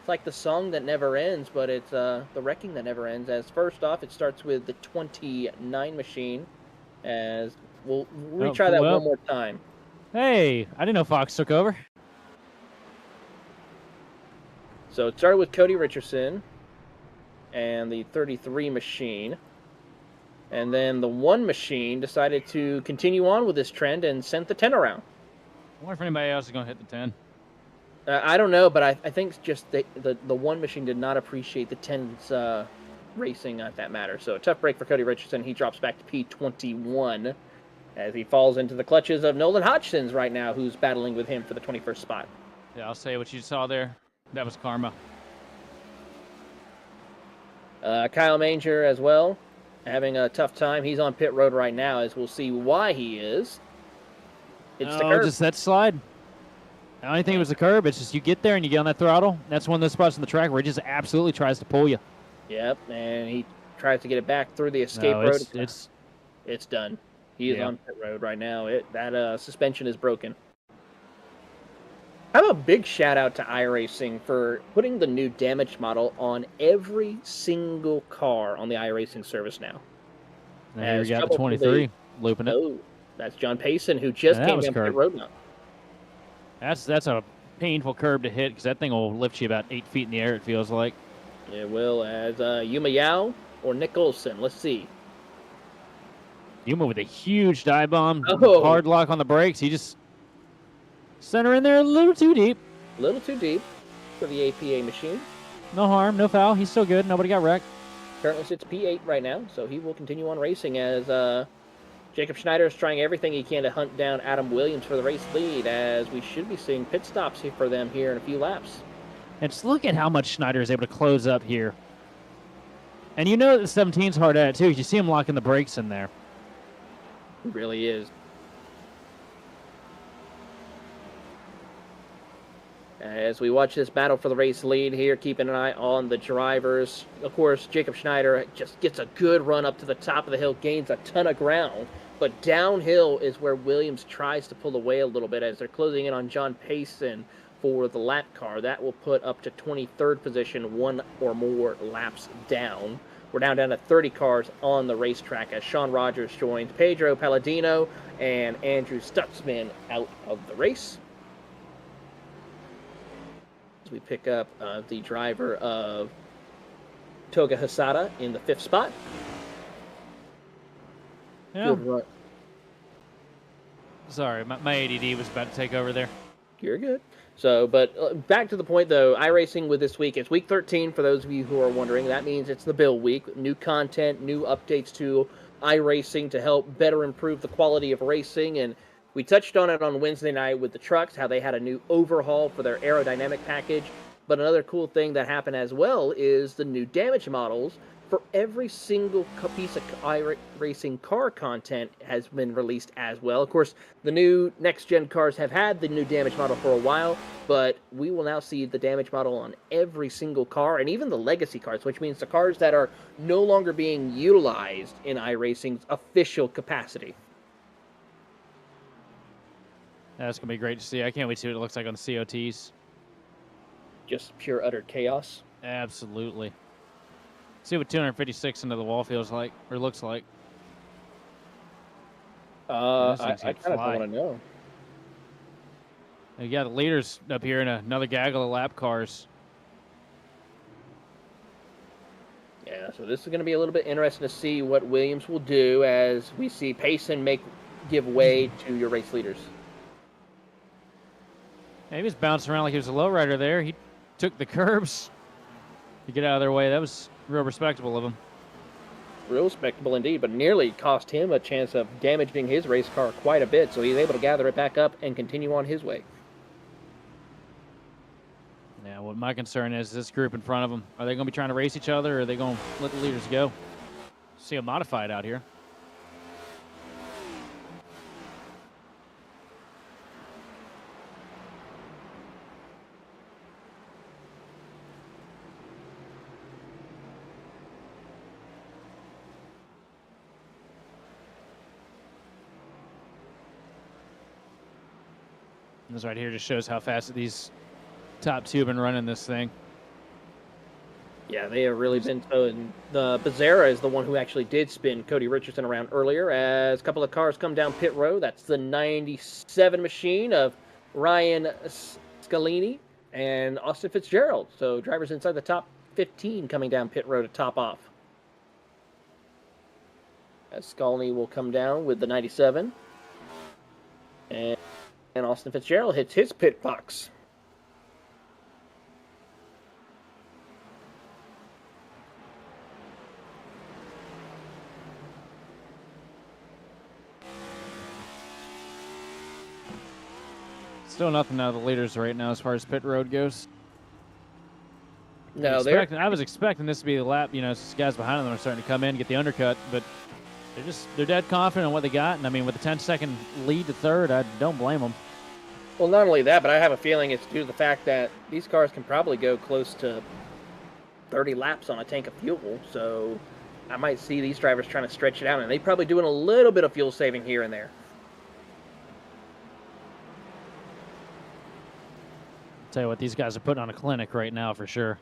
It's like the song that never ends, but it's the wrecking that never ends. As first off, it starts with the 29 machine, as we'll retry that one more time. Hey, I didn't know Fox took over. So it started with Cody Richardson and the 33 machine. And then the 1 machine decided to continue on with this trend and sent the 10 around. I wonder if anybody else is going to hit the 10. I don't know, but I think just the 1 machine did not appreciate the 10's racing at that matter. So a tough break for Cody Richardson. He drops back to P21 as he falls into the clutches of Nolan Hodgson's right now, who's battling with him for the 21st spot. Yeah, I'll say what you saw there. That was karma. Kyle Manger as well, having a tough time. He's on pit road right now, as we'll see why he is. It's the curb. Just that slide. I don't think it was the curb. It's just you get there and you get on that throttle. That's one of those spots on the track where it just absolutely tries to pull you. Yep, and he tries to get it back through the escape road. It's done. He is on pit road right now. That suspension is broken. I have a big shout out to iRacing for putting the new damage model on every single car on the iRacing service now. Here we got the 23 looping it. Oh, that's John Payson, who just came down pit road now. That's a painful curb to hit because that thing will lift you about 8 feet in the air, it feels like. It will, as Yuma Yao or Nick Olson. Let's see. Yuma with a huge dive bomb, hard lock on the brakes. He just sent her in there a little too deep. A little too deep for the APA machine. No harm, no foul. He's still good. Nobody got wrecked. Currently sits P8 right now, so he will continue on racing as Jacob Schneider is trying everything he can to hunt down Adam Williams for the race lead, as we should be seeing pit stops for them here in a few laps. And just look at how much Schneider is able to close up here. And you know that the 17's hard at it, too. You see him locking the brakes in there. It really is. As we watch this battle for the race lead here, keeping an eye on the drivers. Of course, Jacob Schneider just gets a good run up to the top of the hill, gains a ton of ground. But downhill is where Williams tries to pull away a little bit as they're closing in on John Payson for the lap car. That will put up to 23rd position, one or more laps down. We're down to 30 cars on the racetrack as Sean Rogers joins Pedro Palladino and Andrew Stutzman out of the race. As we pick up the driver of Toga Hasada in the 5th spot. Yeah. Good run. Sorry, my ADD was about to take over there. You're good. So, but back to the point, though, iRacing with this week. It's week 13, for those of you who are wondering. That means it's the build week. New content, new updates to iRacing to help better improve the quality of racing. And we touched on it on Wednesday night with the trucks, how they had a new overhaul for their aerodynamic package. But another cool thing that happened as well is the new damage models for every single piece of iRacing car content has been released as well. Of course, the new next-gen cars have had the new damage model for a while, but we will now see the damage model on every single car, and even the legacy cars, which means the cars that are no longer being utilized in iRacing's official capacity. That's going to be great to see. I can't wait to see what it looks like on the COTs. Just pure, utter chaos. Absolutely. See what 256 into the wall feels like, or looks like. I kind of want to know. You got the leaders up here in another gaggle of lap cars. Yeah, so this is going to be a little bit interesting to see what Williams will do as we see Payson give way to your race leaders. Yeah, he was bouncing around like he was a lowrider there. He took the curbs to get out of their way. That was real respectable of him. Real respectable indeed, but nearly cost him a chance of damaging his race car quite a bit, so he's able to gather it back up and continue on his way. Yeah, what my concern is this group in front of them. Are they going to be trying to race each other, or are they going to let the leaders go? See a modified out here. This right here just shows how fast these top two have been running this thing. Yeah, they have really been so. And the Becerra is the one who actually did spin Cody Richardson around earlier as a couple of cars come down pit road. That's the 97 machine of Ryan Scalini and Austin Fitzgerald. So drivers inside the top 15 coming down pit road to top off. As Scalini will come down with the 97. And Austin Fitzgerald hits his pit box. Still nothing out of the leaders right now as far as pit road goes. No, I was expecting this to be the lap. You know, guys behind them are starting to come in and get the undercut, but they're dead confident in what they got. And I mean, with a 10-second lead to third, I don't blame them. Well, not only that, but I have a feeling it's due to the fact that these cars can probably go close to 30 laps on a tank of fuel. So I might see these drivers trying to stretch it out, and they probably doing a little bit of fuel saving here and there. Tell you what, these guys are putting on a clinic right now for sure.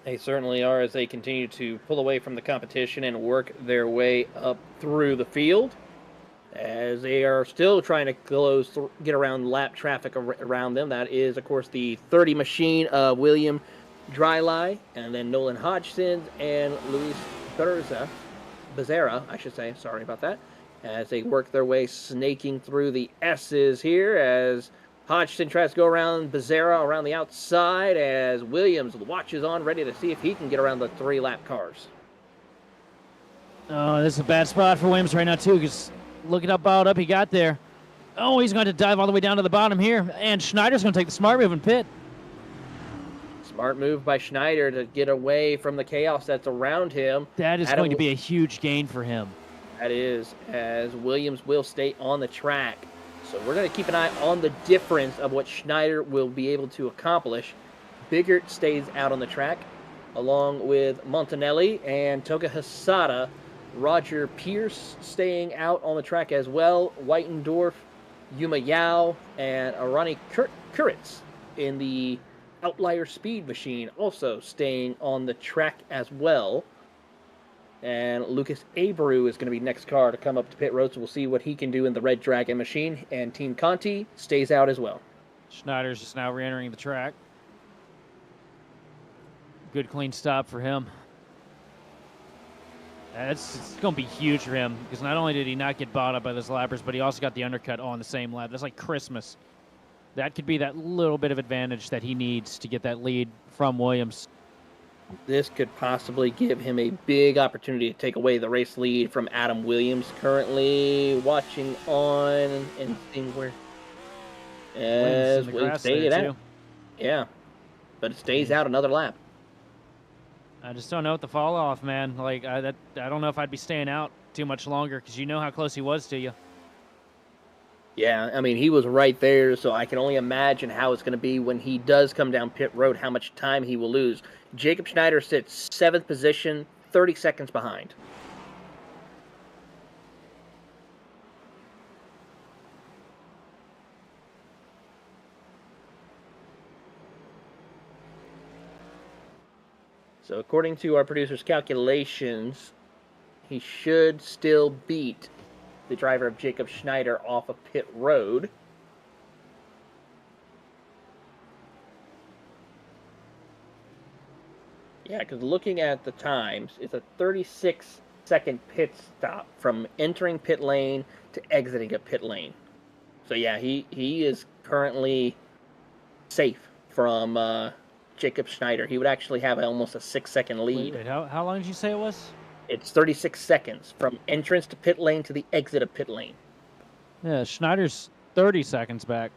They certainly are, as they continue to pull away from the competition and work their way up through the field, as they are still trying to get around lap traffic around them. That is, of course, the 30 machine of William Drylai, and then Nolan Hodgson and Luis Becerra, I should say, sorry about that, as they work their way snaking through the S's here, as Hodgson tries to go around Becerra around the outside, as Williams watches on, ready to see if he can get around the 3-lap cars. Oh, this is a bad spot for Williams right now, too, because look at how balled up he got there. Oh, he's going to dive all the way down to the bottom here, and Schneider's going to take the smart move and pit. Smart move by Schneider to get away from the chaos that's around him. That is going to be a huge gain for him. That is, as Williams will stay on the track. So we're going to keep an eye on the difference of what Schneider will be able to accomplish. Biggert stays out on the track, along with Montanelli and Toga Hasada. Roger Pierce staying out on the track as well. Weitendorf, Yuma Yao, and Arani Kuritz in the Outlier Speed Machine also staying on the track as well. And Lucas Abreu is going to be next car to come up to pit road, so we'll see what he can do in the Red Dragon machine. And Team Conti stays out as well. Schneider's just now re-entering the track. Good clean stop for him. It's going to be huge for him, because not only did he not get bought up by those lappers, but he also got the undercut on the same lap. That's like Christmas. That could be that little bit of advantage that he needs to get that lead from Williams. This could possibly give him a big opportunity to take away the race lead from Adam Williams, currently watching on and seeing where. As we stay it out. Yeah, but it stays out another lap. I just don't know what the fall off, man. Like I don't know if I'd be staying out too much longer, because you know how close he was to you. Yeah, I mean, he was right there, so I can only imagine how it's going to be when he does come down pit road, how much time he will lose. Jacob Schneider sits 7th position, 30 seconds behind. So according to our producer's calculations, he should still beat the driver of Jacob Schneider off of pit road. Yeah, because looking at the times, it's a 36-second pit stop from entering pit lane to exiting a pit lane. So yeah, he is currently safe from Jacob Schneider. He would actually have almost a 6-second lead. Wait, how long did you say it was? It's 36 seconds from entrance to pit lane to the exit of pit lane. Yeah, Schneider's 30 seconds back.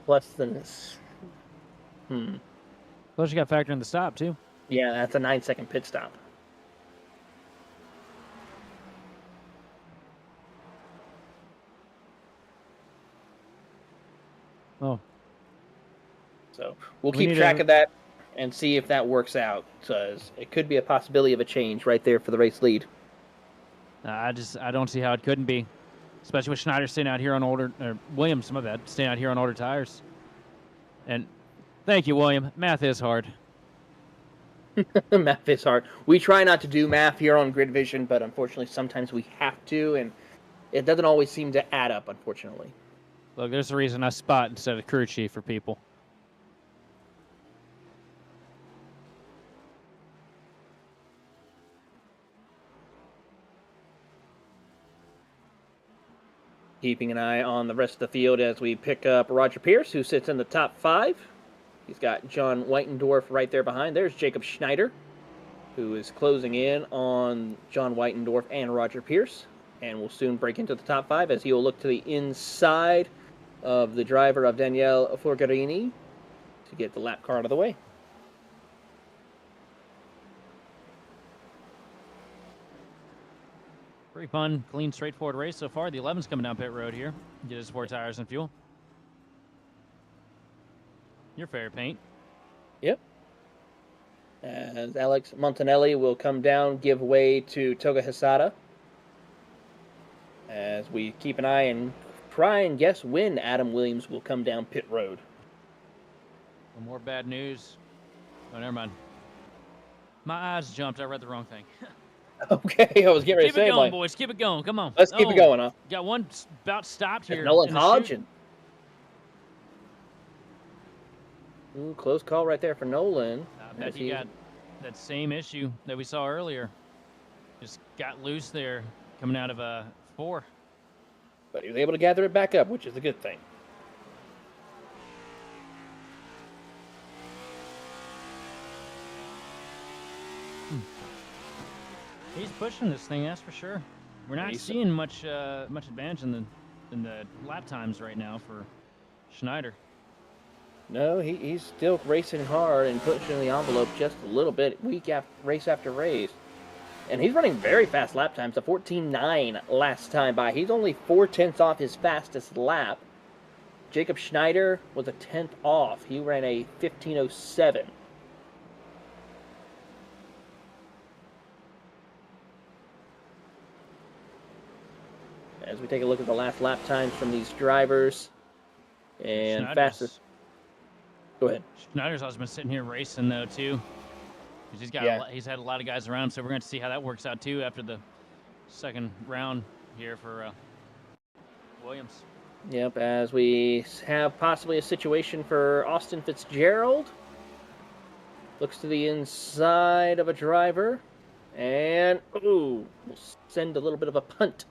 Plus this. Plus you got to factor in the stop, too. Yeah, that's a 9-second pit stop. Oh. So we'll keep track of that and see if that works out. So it could be a possibility of a change right there for the race lead. I don't see how it couldn't be, especially with Schneider staying out here on older, or Williams, my bad, staying out here on older tires. And thank you, William. Math is hard. Math is hard. We try not to do math here on GridVision, but unfortunately sometimes we have to, and it doesn't always seem to add up, unfortunately. Look, there's a reason I spot instead of crew chief for people. Keeping an eye on the rest of the field as we pick up Roger Pierce, who sits in the top 5. He's got John Weitendorf right there behind. There's Jacob Schneider. who is closing in on John Whitendorf and Roger Pierce, and will soon break into the top 5 as he will look to the inside of the driver of Daniele Forgarini to get the lap car out of the way. Pretty fun, clean, straightforward race so far. The 11's coming down pit road here. Get his 4 tires and fuel. Your fair paint. Yep. As Alex Montanelli will come down, give way to Toga Hisada. As we keep an eye and try and guess when Adam Williams will come down pit road. More bad news. Oh, never mind. My eyes jumped. I read the wrong thing. Okay, I was getting ready to say, keep it going, like, boys. Keep it going. Come on. Let's keep it going, huh? Got one about stopped here. Nolan Hodgson. Ooh, close call right there for Nolan. I bet he got that same issue that we saw earlier. Just got loose there coming out of 4. But he was able to gather it back up, which is a good thing. He's pushing this thing, that's for sure. We're not seeing much advantage in the lap times right now for Schneider. No, he's still racing hard and pushing the envelope just a little bit, race after race. And he's running very fast lap times, a 14.9 last time by. He's only 0.4 off his fastest lap. Jacob Schneider was a 10th off. He ran a 15.07. As we take a look at the last lap times from these drivers. And fastest. Go ahead. Schneider's also been sitting here racing, though, too. He's had a lot of guys around, so we're going to see how that works out, too, after the second round here for Williams. Yep, as we have possibly a situation for Austin Fitzgerald. Looks to the inside of a driver. And, ooh, we'll send a little bit of a punt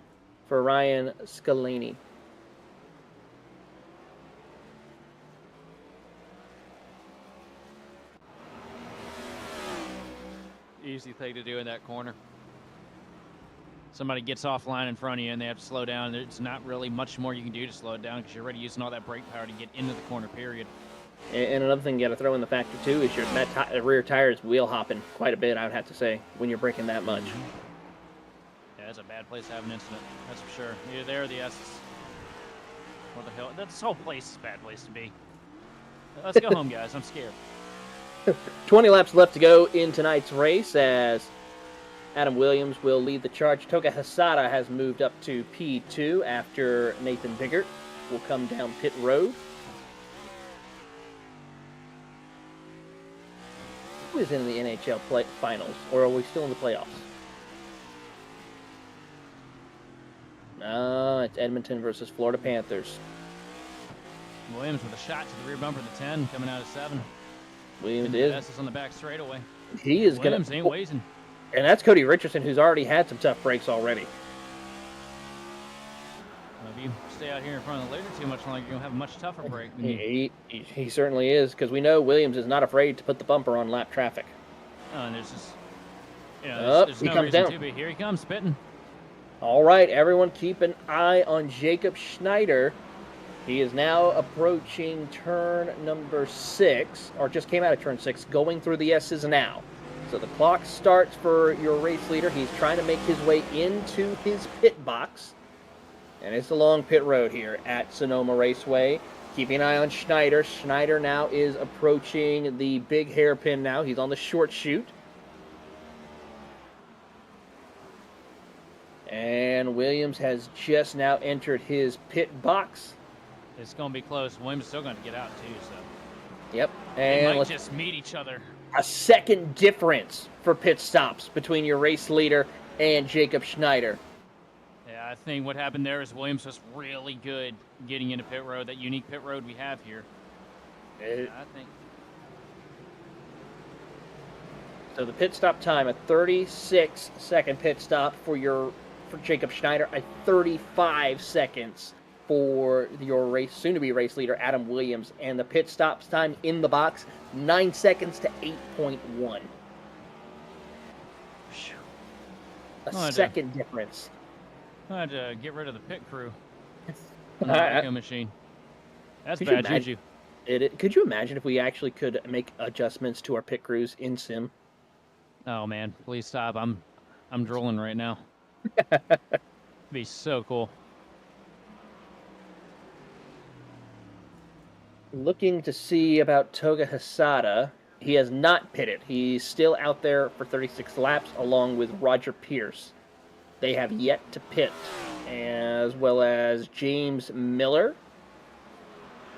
for Ryan Scalani. Easy thing to do in that corner. Somebody gets offline in front of you and they have to slow down. There's not really much more you can do to slow it down because you're already using all that brake power to get into the corner, period. And another thing you got to throw in the factor, too, is that rear tire is wheel hopping quite a bit, I would have to say, when you're braking that much. Yeah, that's a bad place to have an incident. That's for sure. Either there or the S's. What the hell? This whole place is a bad place to be. Let's go home, guys. I'm scared. 20 laps left to go in tonight's race as Adam Williams will lead the charge. Toga Hisada has moved up to P2 after Nathan Biggert will come down pit road. Who is in the NHL finals, or are we still in the playoffs? No, it's Edmonton versus Florida Panthers. Williams with a shot to the rear bumper of the 10 coming out of 7. Williams is. That's on the back straightaway. He is Williams gonna. ain't waiting. And that's Cody Richardson, who's already had some tough breaks already. Well, if you stay out here in front of the leader too much longer, you're gonna have a much tougher break. He certainly is, because we know Williams is not afraid to put the bumper on lap traffic. Oh, and there's just, there's he no comes reason down. to be. Here he comes, spitting. All right, everyone, keep an eye on Jacob Schneider. He is now approaching turn number 6, or just came out of turn 6, going through the S's now. So the clock starts for your race leader. He's trying to make his way into his pit box. And it's a long pit road here at Sonoma Raceway. Keeping an eye on Schneider. Schneider now is approaching the big hairpin now. He's on the short chute. And Williams has just now entered his pit box. It's going to be close. Williams is still going to get out, too. So Yep. they And might just meet each other. a second difference for pit stops between your race leader and Jacob Schneider. Yeah, I think what happened there is Williams was really good getting into pit road, that unique pit road we have here. I think. So the pit stop time, a 36-second pit stop for Jacob Schneider, a 35 seconds for your soon-to-be race leader, Adam Williams. And the pit stops time in the box, 9 seconds to 8.1. A second difference. I had to get rid of the pit crew on the Ryco machine. That's bad juju. Could you imagine if we actually could make adjustments to our pit crews in sim? Oh man, please stop. I'm drooling right now. It'd be so cool. Looking to see about Toga Hisada. He has not pitted. He's still out there for 36 laps along with Roger Pierce. They have yet to pit, as well as James Miller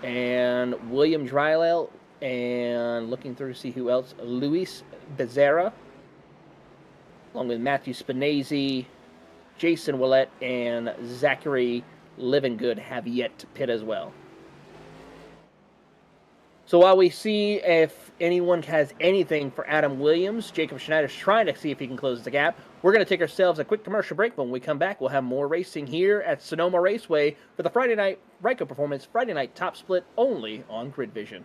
and William Drylell, and looking through to see who else, Luis Becerra, along with Matthew Spinazzi, Jason Willett, and Zachary Livingood have yet to pit as well. So while we see if anyone has anything for Adam Williams, Jacob Schneider's trying to see if he can close the gap. We're going to take ourselves a quick commercial break. When we come back, we'll have more racing here at Sonoma Raceway for the Friday night Ryco Performance Friday night top split only on GridVision.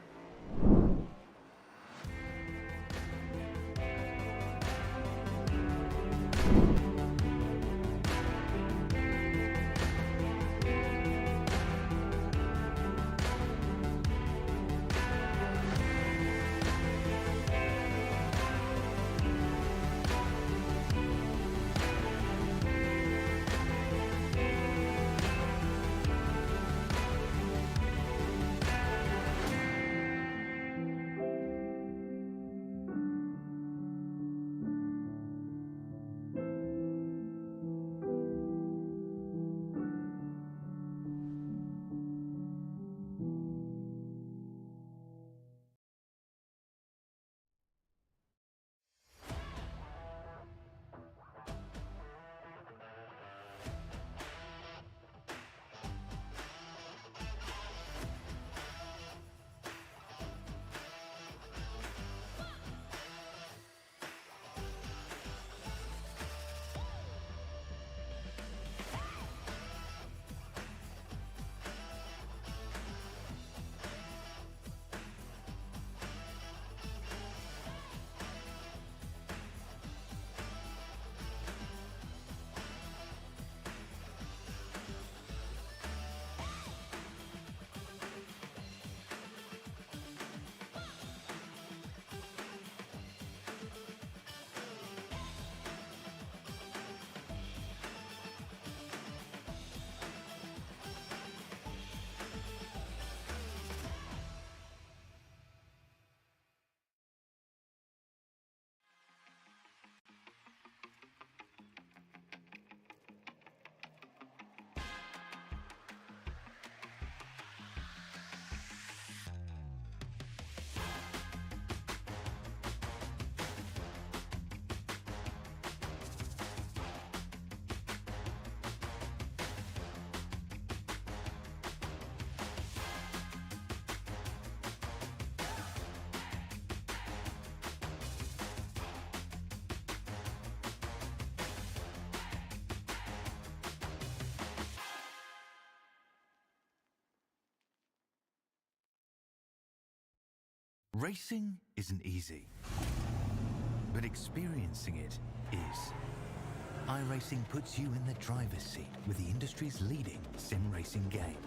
Racing isn't easy, but experiencing it is. iRacing puts you in the driver's seat with the industry's leading sim racing game.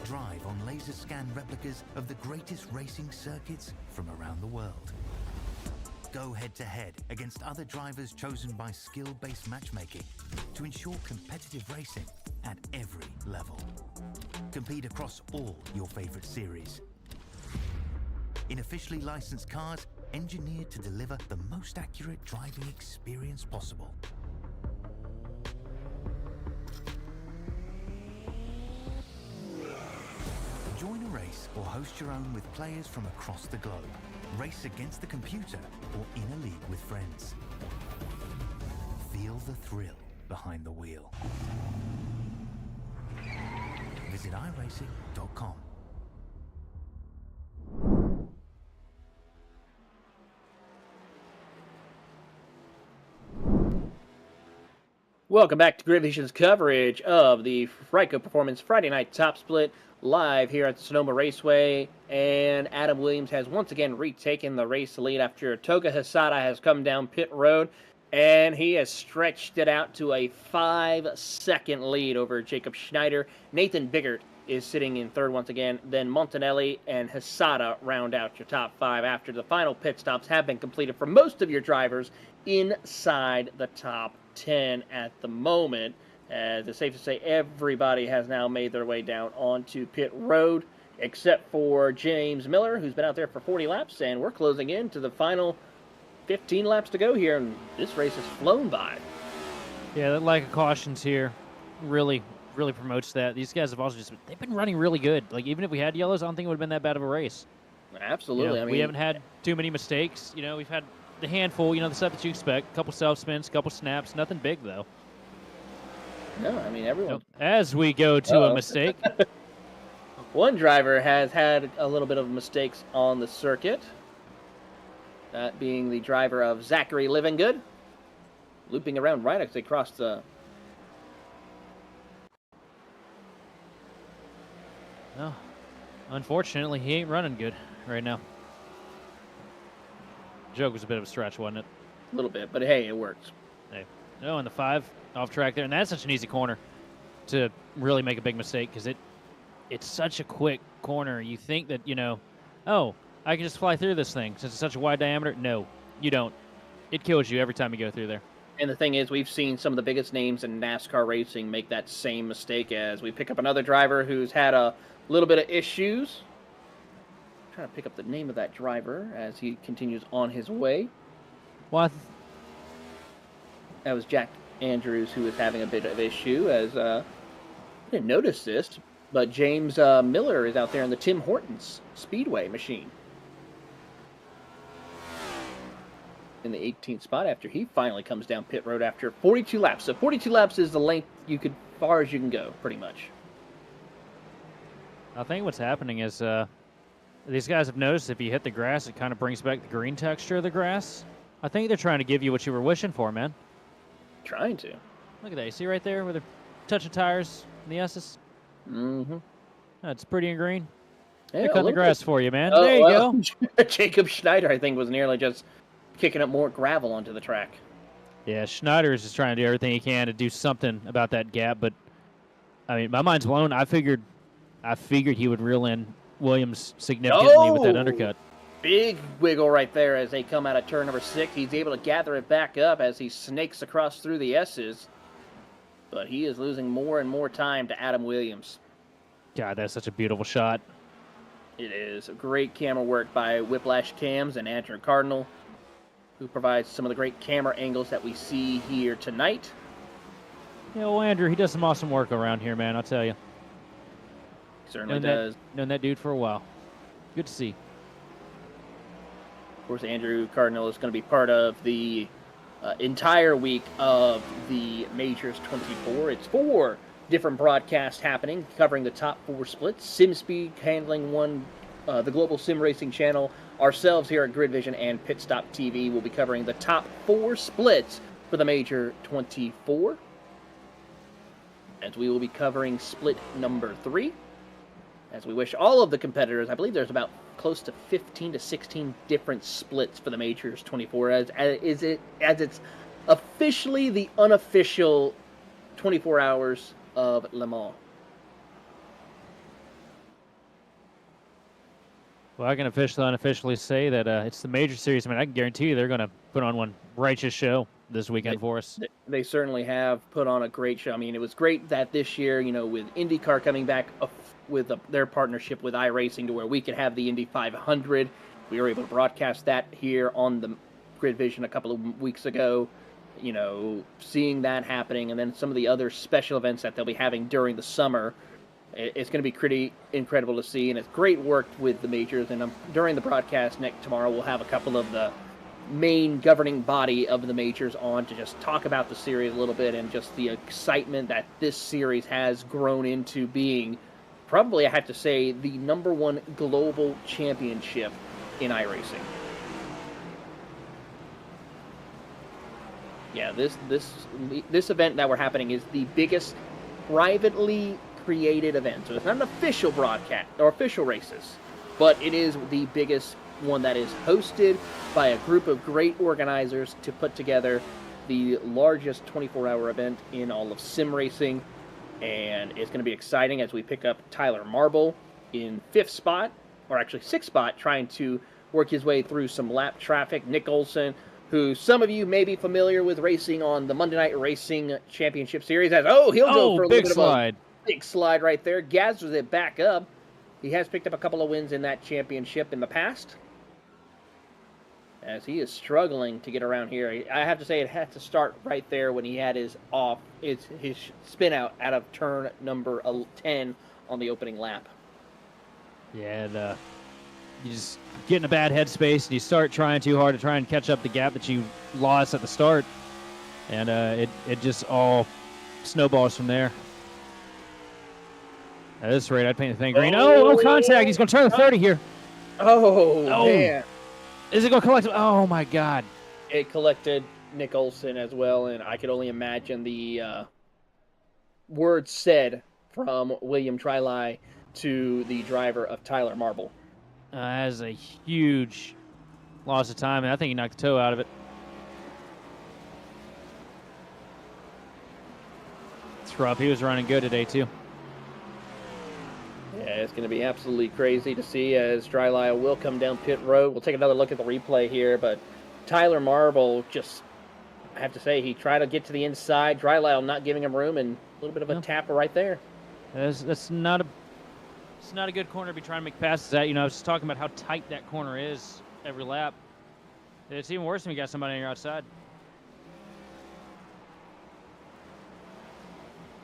Drive on laser scan replicas of the greatest racing circuits from around the world. Go head-to-head against other drivers chosen by skill-based matchmaking to ensure competitive racing at every level. Compete across all your favorite series. In officially licensed cars, engineered to deliver the most accurate driving experience possible. Join a race or host your own with players from across the globe. Race against the computer or in a league with friends. Feel the thrill behind the wheel. Visit iRacing.com. Welcome back to GridVision's coverage of the Ryco Performance Friday Night Top Split live here at Sonoma Raceway. And Adam Williams has once again retaken the race lead after Toga Hisada has come down pit road. And he has stretched it out to a 5-second lead over Jacob Schneider. Nathan Biggert is sitting in third once again. Then Montanelli and Hisada round out your top 5 after the final pit stops have been completed for most of your drivers inside the top 10 at the moment. As it's safe to say everybody has now made their way down onto pit road, except for James Miller, who's been out there for 40 laps, and we're closing in to the final 15 laps to go here, and this race has flown by. Yeah, that lack of cautions here really promotes that. These guys have also they've been running really good. Like, even if we had yellows, I don't think it would have been that bad of a race. Absolutely. I mean, we haven't had too many mistakes. We've had the handful, the stuff that you expect. A couple self-spins, a couple snaps, nothing big, though. No, I mean, everyone. As we go to a mistake. One driver has had a little bit of mistakes on the circuit. That being the driver of Zachary Livingood. Looping around right as they cross the... No, unfortunately, he ain't running good right now. Joke was a bit of a stretch, wasn't it? A little bit, but hey, it works. Hey, no, and the 5 off track there, and that's such an easy corner to really make a big mistake because it's such a quick corner. You think that, oh, I can just fly through this thing since it's such a wide diameter. No, you don't. It kills you every time you go through there. And the thing is, we've seen some of the biggest names in NASCAR racing make that same mistake as we pick up another driver who's had a little bit of issues. I'm trying to pick up the name of that driver as he continues on his way. What? That was Jack Andrews, who was having a bit of issue as I didn't notice this, but James Miller is out there in the Tim Hortons Speedway machine in the 18th spot after he finally comes down pit road after 42 laps. So 42 laps is the length far as you can go, pretty much. I think what's happening is these guys have noticed if you hit the grass, it kind of brings back the green texture of the grass. I think they're trying to give you what you were wishing for, man. Trying to. Look at that. You see right there where they're touching tires in the S's? Mm-hmm. That's pretty and green. Yeah, they're cutting the grass for you, man. There you go. Jacob Schneider, I think, was nearly just kicking up more gravel onto the track. Yeah, Schneider is just trying to do everything he can to do something about that gap, but I mean, my mind's blown. I figured he would reel in Williams significantly with that undercut. Big wiggle right there as they come out of turn number 6. He's able to gather it back up as he snakes across through the S's. But he is losing more and more time to Adam Williams. God, that's such a beautiful shot. It is. Great camera work by Whiplash Cams and Andrew Cardinal, who provides some of the great camera angles that we see here tonight. Yeah, well, Andrew, he does some awesome work around here, man, I'll tell you. He certainly does. Known that dude for a while. Good to see. Of course, Andrew Cardinal is going to be part of the entire week of the Majors 24. It's 4 different broadcasts happening, covering the top 4 splits. SimSpeed handling one, the Global Sim Racing channel. Ourselves here at GridVision and Pit Stop TV will be covering the top 4 splits for the Major 24. As we will be covering split number 3. As we wish all of the competitors, I believe there's about close to 15 to 16 different splits for the Majors 24, as it's officially the unofficial 24 hours of Le Mans. Well, I can officially, unofficially say that it's the Major Series. I mean, I can guarantee you they're going to put on one righteous show this weekend for us. They certainly have put on a great show. I mean, it was great that this year, with IndyCar coming back with their partnership with iRacing to where we could have the Indy 500. We were able to broadcast that here on the GridVision a couple of weeks ago. Seeing that happening, and then some of the other special events that they'll be having during the summer. It's going to be pretty incredible to see, and it's great work with the majors. And during the broadcast tomorrow, we'll have a couple of the main governing body of the majors on to just talk about the series a little bit and just the excitement that this series has grown into being, probably I have to say, the #1 global championship in iRacing. Yeah, this event that we're happening is the biggest privately created event. So it's not an official broadcast or official races, but it is the biggest one that is hosted by a group of great organizers to put together the largest 24-hour event in all of sim racing, and it's going to be exciting as we pick up Tyler Marble in 5th spot, or actually 6th spot, trying to work his way through some lap traffic. Nick Olson, who some of you may be familiar with racing on the Monday Night Racing Championship Series, he'll go for a little bit slide. of a big slide right there. Gathers it back up. He has picked up a couple of wins in that championship in the past, as he is struggling to get around here. I have to say it had to start right there when he had his spin out of turn number 10 on the opening lap. Yeah, and you just get in a bad headspace and you start trying too hard to try and catch up the gap that you lost at the start, and it just all snowballs from there. At this rate, I'd paint the thing green. Oh, contact! He's going to turn the 30 here. Oh, man. Is it going to collect him? Oh, my God. It collected Nick Olson as well, and I could only imagine the words said from William Triley to the driver of Tyler Marble. That is a huge loss of time, and I think he knocked the toe out of it. It's rough. He was running good today, too. Yeah, it's going to be absolutely crazy to see as Drylyle will come down pit road. We'll take another look at the replay here, but Tyler Marble just, I have to say, he tried to get to the inside. Drylyle not giving him room, and a little bit of a tapper right there. That's not a good corner to be trying to make passes at. I was just talking about how tight that corner is every lap. It's even worse when you got somebody on your outside.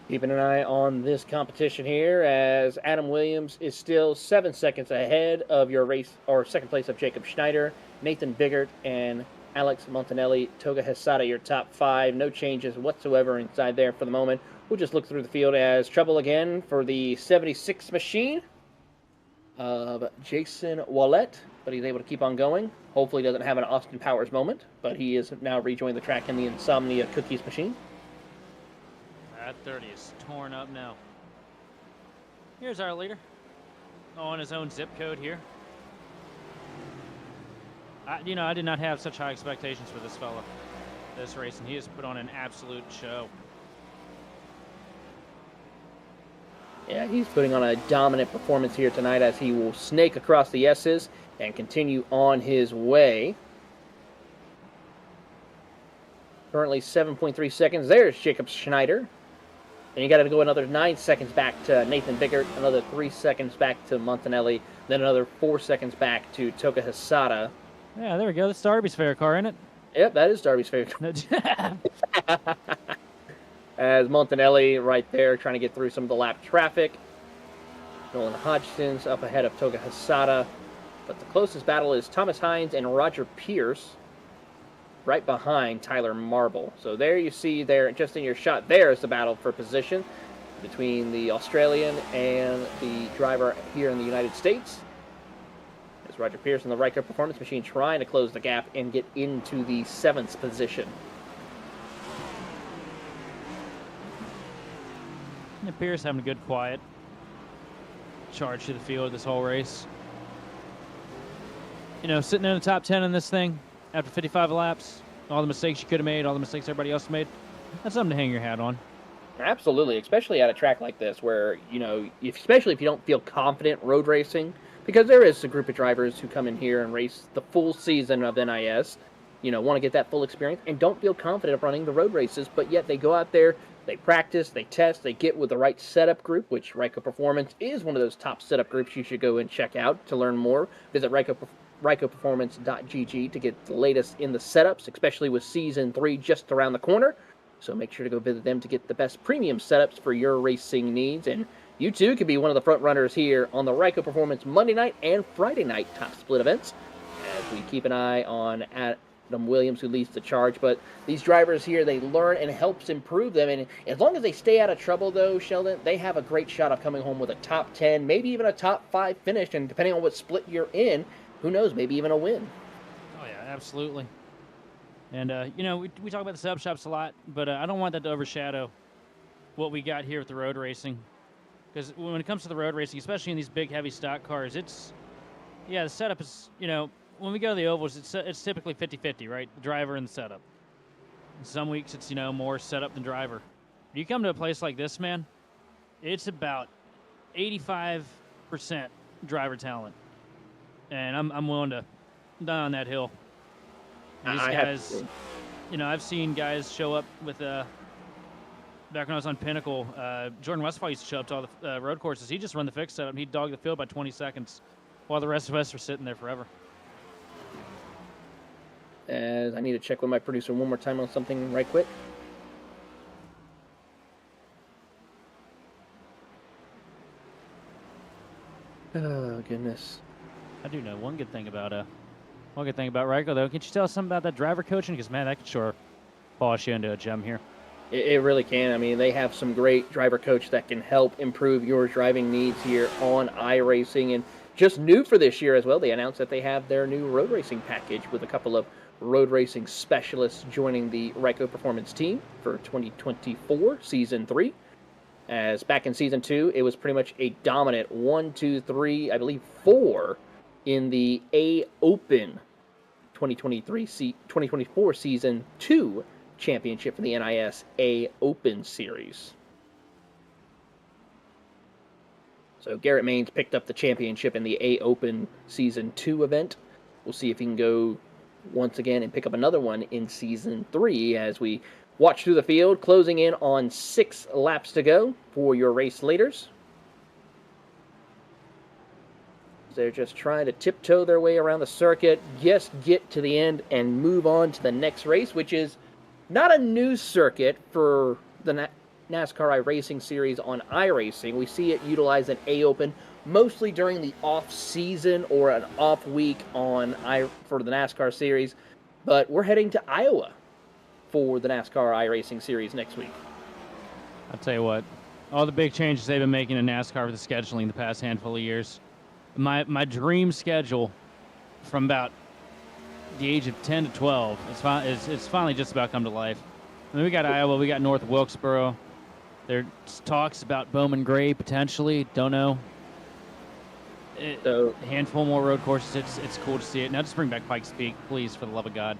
Keeping an eye on this competition here as Adam Williams is still 7 seconds ahead of your race, or second place of Jacob Schneider, Nathan Biggert, and Alex Montanelli. Toga Hesada, your top 5. No changes whatsoever inside there for the moment. We'll just look through the field as trouble again for the 76 machine of Jason Wallet, but he's able to keep on going. Hopefully he doesn't have an Austin Powers moment, but he is now rejoining the track in the Insomnia Cookies machine. That 30 is torn up now. Here's our leader on his own zip code here. I did not have such high expectations for this fella this race, and he has put on an absolute show. Yeah, he's putting on a dominant performance here tonight as he will snake across the S's and continue on his way. Currently 7.3 seconds. There's Jacob Schneider. And you got to go another 9 seconds back to Nathan Biggert, another 3 seconds back to Montanelli, then another 4 seconds back to Toga Hesada. Yeah, there we go. That's Darby's favorite car, isn't it? Yep, that is Darby's favorite. As Montanelli right there trying to get through some of the lap traffic. Nolan Hodgson's up ahead of Toga Hesada. But the closest battle is Thomas Hines and Roger Pierce right behind Tyler Marble. So there you see there, just in your shot, there is the battle for position between the Australian and the driver here in the United States. As Roger Pierce and the Ryco Performance Machine trying to close the gap and get into the 7th position. Yeah, Pierce having a good quiet charge to the field this whole race. Sitting in the top 10 in this thing after 55 laps, all the mistakes you could have made, all the mistakes everybody else made, that's something to hang your hat on. Absolutely, especially at a track like this where, especially if you don't feel confident road racing, because there is a group of drivers who come in here and race the full season of NiS, want to get that full experience and don't feel confident running the road races, but yet they go out there, they practice, they test, they get with the right setup group, which Ryco Performance is one of those top setup groups you should go and check out to learn more. Visit RycoPerformance.gg to get the latest in the setups, especially with Season 3 just around the corner. So make sure to go visit them to get the best premium setups for your racing needs. And you too can be one of the front runners here on the Ryco Performance Monday night and Friday night top split events, as we keep an eye on Adam Williams, who leads the charge. But these drivers here, they learn and helps improve them. And as long as they stay out of trouble, though, Sheldon, they have a great shot of coming home with a top 10, maybe even a top 5 finish. And depending on what split you're in, who knows, maybe even a win. Oh, yeah, absolutely. And, we talk about the sub shops a lot, but I don't want that to overshadow what we got here with the road racing. Because when it comes to the road racing, especially in these big, heavy stock cars, the setup is, when we go to the ovals, it's typically 50-50, right? The driver and the setup. Some weeks it's, more setup than driver. You come to a place like this, man, it's about 85% driver talent. And I'm willing to die on that hill. And these guys, I've seen guys show up with back when I was on Pinnacle, Jordan Westphal used to show up to all the road courses. He'd just run the fixed setup, and he'd dog the field by 20 seconds while the rest of us were sitting there forever. As I need to check with my producer one more time on something right quick. Oh, goodness. I do know one good thing about Ryco, though. Can you tell us something about that driver coaching? Because, man, that could sure polish you into a gem here. It really can. I mean, they have some great driver coach that can help improve your driving needs here on iRacing. And just new for this year as well, they announced that they have their new road racing package with a couple of road racing specialists joining the Ryco Performance team for 2024 Season 3. As back in Season 2, it was pretty much a dominant 1, 2, 3, I believe 4 in the A Open 2024 Season 2 championship for the NiS A Open Series. So Garrett Maines picked up the championship in the A Open Season 2 event. We'll see if he can go once again and pick up another one in Season 3 as we watch through the field, closing in on 6 laps to go for your race leaders. They're just trying to tiptoe their way around the circuit, just get to the end and move on to the next race, which is not a new circuit for the NASCAR iRacing series on iRacing. We see it utilized in A Open mostly during the off season or an off week for the NASCAR series. But we're heading to Iowa for the NASCAR iRacing series next week. I'll tell you what, all the big changes they've been making in NASCAR with the scheduling the past handful of years. My dream schedule from about the age of 10 to 12, it's finally just about come to life. I mean, we got Iowa, we got North Wilkesboro. There's talks about Bowman Gray potentially, don't know. A handful more road courses, it's cool to see it. Now just bring back Pikes Peak, please, for the love of God.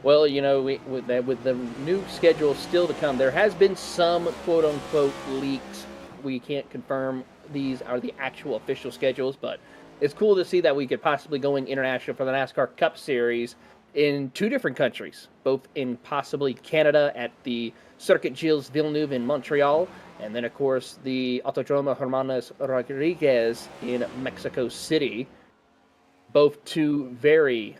Well, with the new schedule still to come, there has been some quote-unquote leaks. We can't confirm these are the actual official schedules, but it's cool to see that we could possibly go in international for the NASCAR Cup Series in 2 different countries, both in possibly Canada at the Circuit Gilles Villeneuve in Montreal, and then, of course, the Autodromo Hermanos Rodriguez in Mexico City. Both 2 very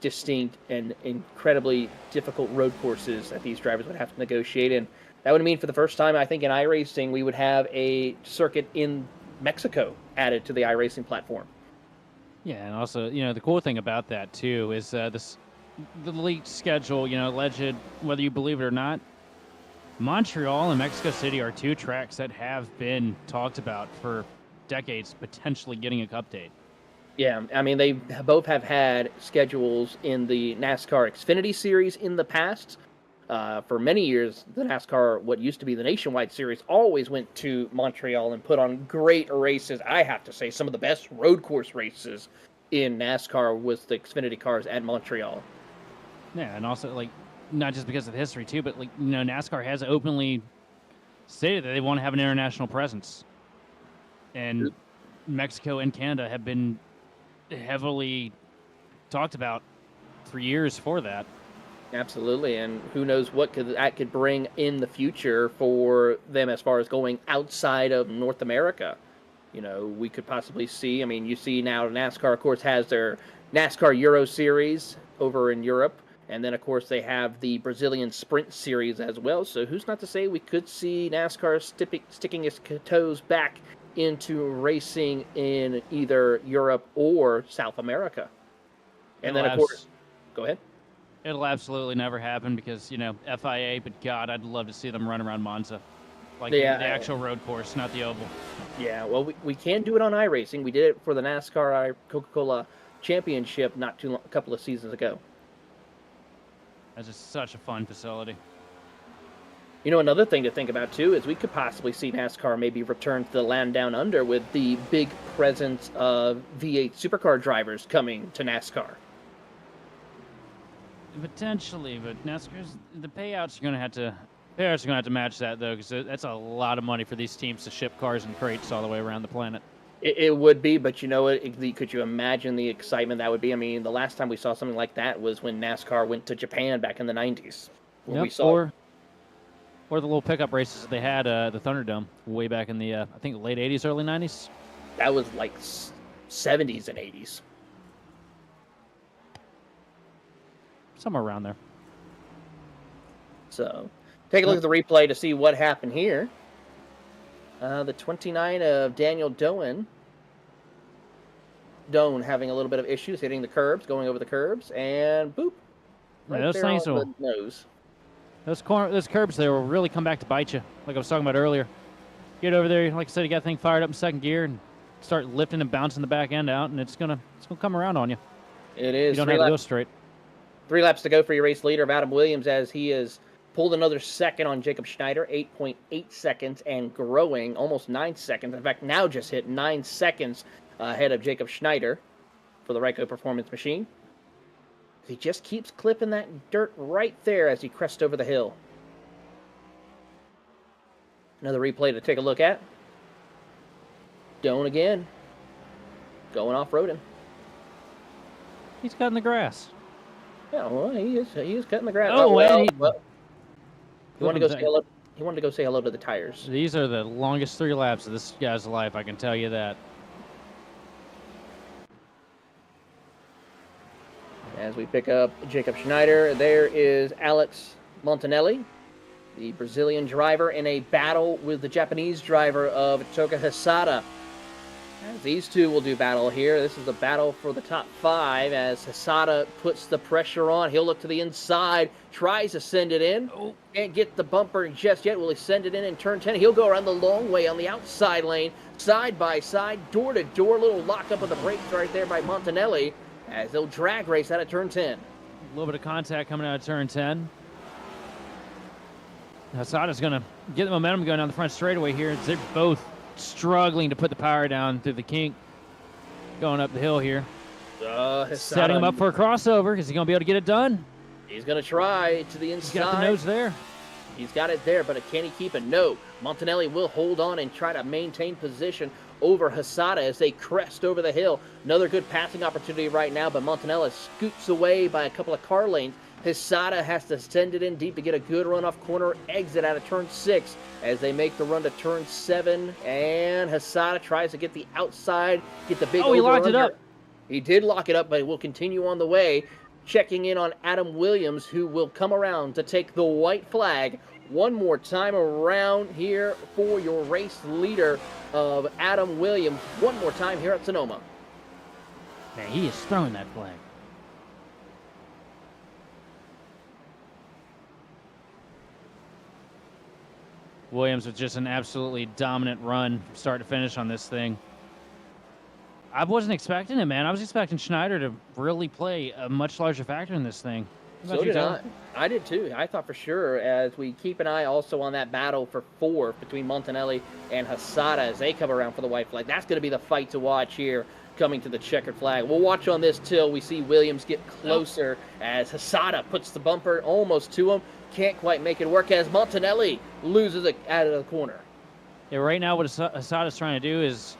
distinct and incredibly difficult road courses that these drivers would have to negotiate in. That would mean for the first time, I think, in iRacing, we would have a circuit in Mexico added to the iRacing platform. Yeah, and also, the cool thing about that, too, is the leaked schedule, alleged, whether you believe it or not, Montreal and Mexico City are 2 tracks that have been talked about for decades, potentially getting a cup date. Yeah, I mean, they both have had schedules in the NASCAR Xfinity Series in the past. For many years, the NASCAR, what used to be the Nationwide Series, always went to Montreal and put on great races. I have to say, some of the best road course races in NASCAR was the Xfinity cars at Montreal. Yeah, and also, not just because of the history, too, but, NASCAR has openly stated that they want to have an international presence. And Mexico and Canada have been heavily talked about for years for that. Absolutely, and who knows what that could bring in the future for them as far as going outside of North America. We could possibly see, you see now NASCAR, of course, has their NASCAR Euro Series over in Europe, and then, of course, they have the Brazilian Sprint Series as well, so who's not to say we could see NASCAR sticking its toes back into racing in either Europe or South America. And then, of course, go ahead. It'll absolutely never happen because, FIA, but God, I'd love to see them run around Monza. The actual road course, not the oval. Yeah, well, we can do it on iRacing. We did it for the NASCAR Coca-Cola Championship a couple of seasons ago. That's just such a fun facility. Another thing to think about, too, is we could possibly see NASCAR maybe return to the land down under with the big presence of V8 supercar drivers coming to NASCAR. Potentially, but NASCAR's the payouts are going to have to match that though, because that's a lot of money for these teams to ship cars and crates all the way around the planet. It would be, but you know what? Could you imagine the excitement that would be? I mean, the last time we saw something like that was when NASCAR went to Japan back in the 90s. When we saw or the little pickup races that they had the Thunderdome way back in the I think late 80s, early 90s. that was like 70s and 80s. Somewhere around there. So, take a look at the replay to see what happened here. The 29 of Daniel Doan. Doan having a little bit of issues hitting the curbs, going over the curbs, and boop. Right those there things on will, the nose. those curbs there will really come back to bite you, like I was talking about earlier. Get over there, like I said, you got the thing fired up in second gear and start lifting and bouncing the back end out, and it's gonna come around on you. It is. You don't have to go straight. 3 laps to go for your race leader of Adam Williams as he has pulled another second on Jacob Schneider, 8.8 seconds and growing, almost 9 seconds. In fact, now just hit 9 seconds ahead of Jacob Schneider for the Ryco Performance Machine. He just keeps clipping that dirt right there as he crests over the hill. Another replay to take a look at. Doan again. Going off-roading. He's cutting the grass. Yeah, well, he is cutting the grass. Oh, well, he wanted to go say hello. He wanted to go say hello to the tires. These are the longest 3 laps of this guy's life, I can tell you that. As we pick up Jacob Schneider, there is Alex Montanelli, the Brazilian driver, in a battle with the Japanese driver of Toka Hisada. As these two will do battle here. This is a battle for the top 5 as Hisada puts the pressure on. He'll look to the inside, tries to send it in. Oh. Can't get the bumper just yet. Will he send it in turn 10? He'll go around the long way on the outside lane, side by side, door to door. Little lockup of the brakes right there by Montanelli as they'll drag race out of turn 10. A little bit of contact coming out of turn 10. Hisada's going to get the momentum going down the front straightaway here. They're both struggling to put the power down through the kink going up the hill here. Setting him up for a crossover. Is he going to be able to get it done? He's going to try to the inside. He's got the nose there. He's got it there, but can he keep it? No. Montanelli will hold on and try to maintain position over Hisada as they crest over the hill. Another good passing opportunity right now, but Montanelli scoots away by a couple of car lanes. Hisada has to send it in deep to get a good run-off corner exit out of turn 6 as they make the run to turn 7. And Hisada tries to get the outside, get the big he locked it up. He did lock it up, but will continue on the way. Checking in on Adam Williams, who will come around to take the white flag one more time around here for your race leader of Adam Williams. One more time here at Sonoma. Man, he is throwing that flag. Williams with just an absolutely dominant run from start to finish on this thing. I wasn't expecting it, man. I was expecting Schneider to really play a much larger factor in this thing. So did I. I did too. I thought for sure, as we keep an eye also on that battle for 4 between Montanelli and Hisada as they come around for the white flag. That's going to be the fight to watch here coming to the checkered flag. We'll watch on this till we see Williams get closer as Hisada puts the bumper almost to him. Can't quite make it work as Montanelli loses it out of the corner. Yeah, right now what Hisada's trying to do is,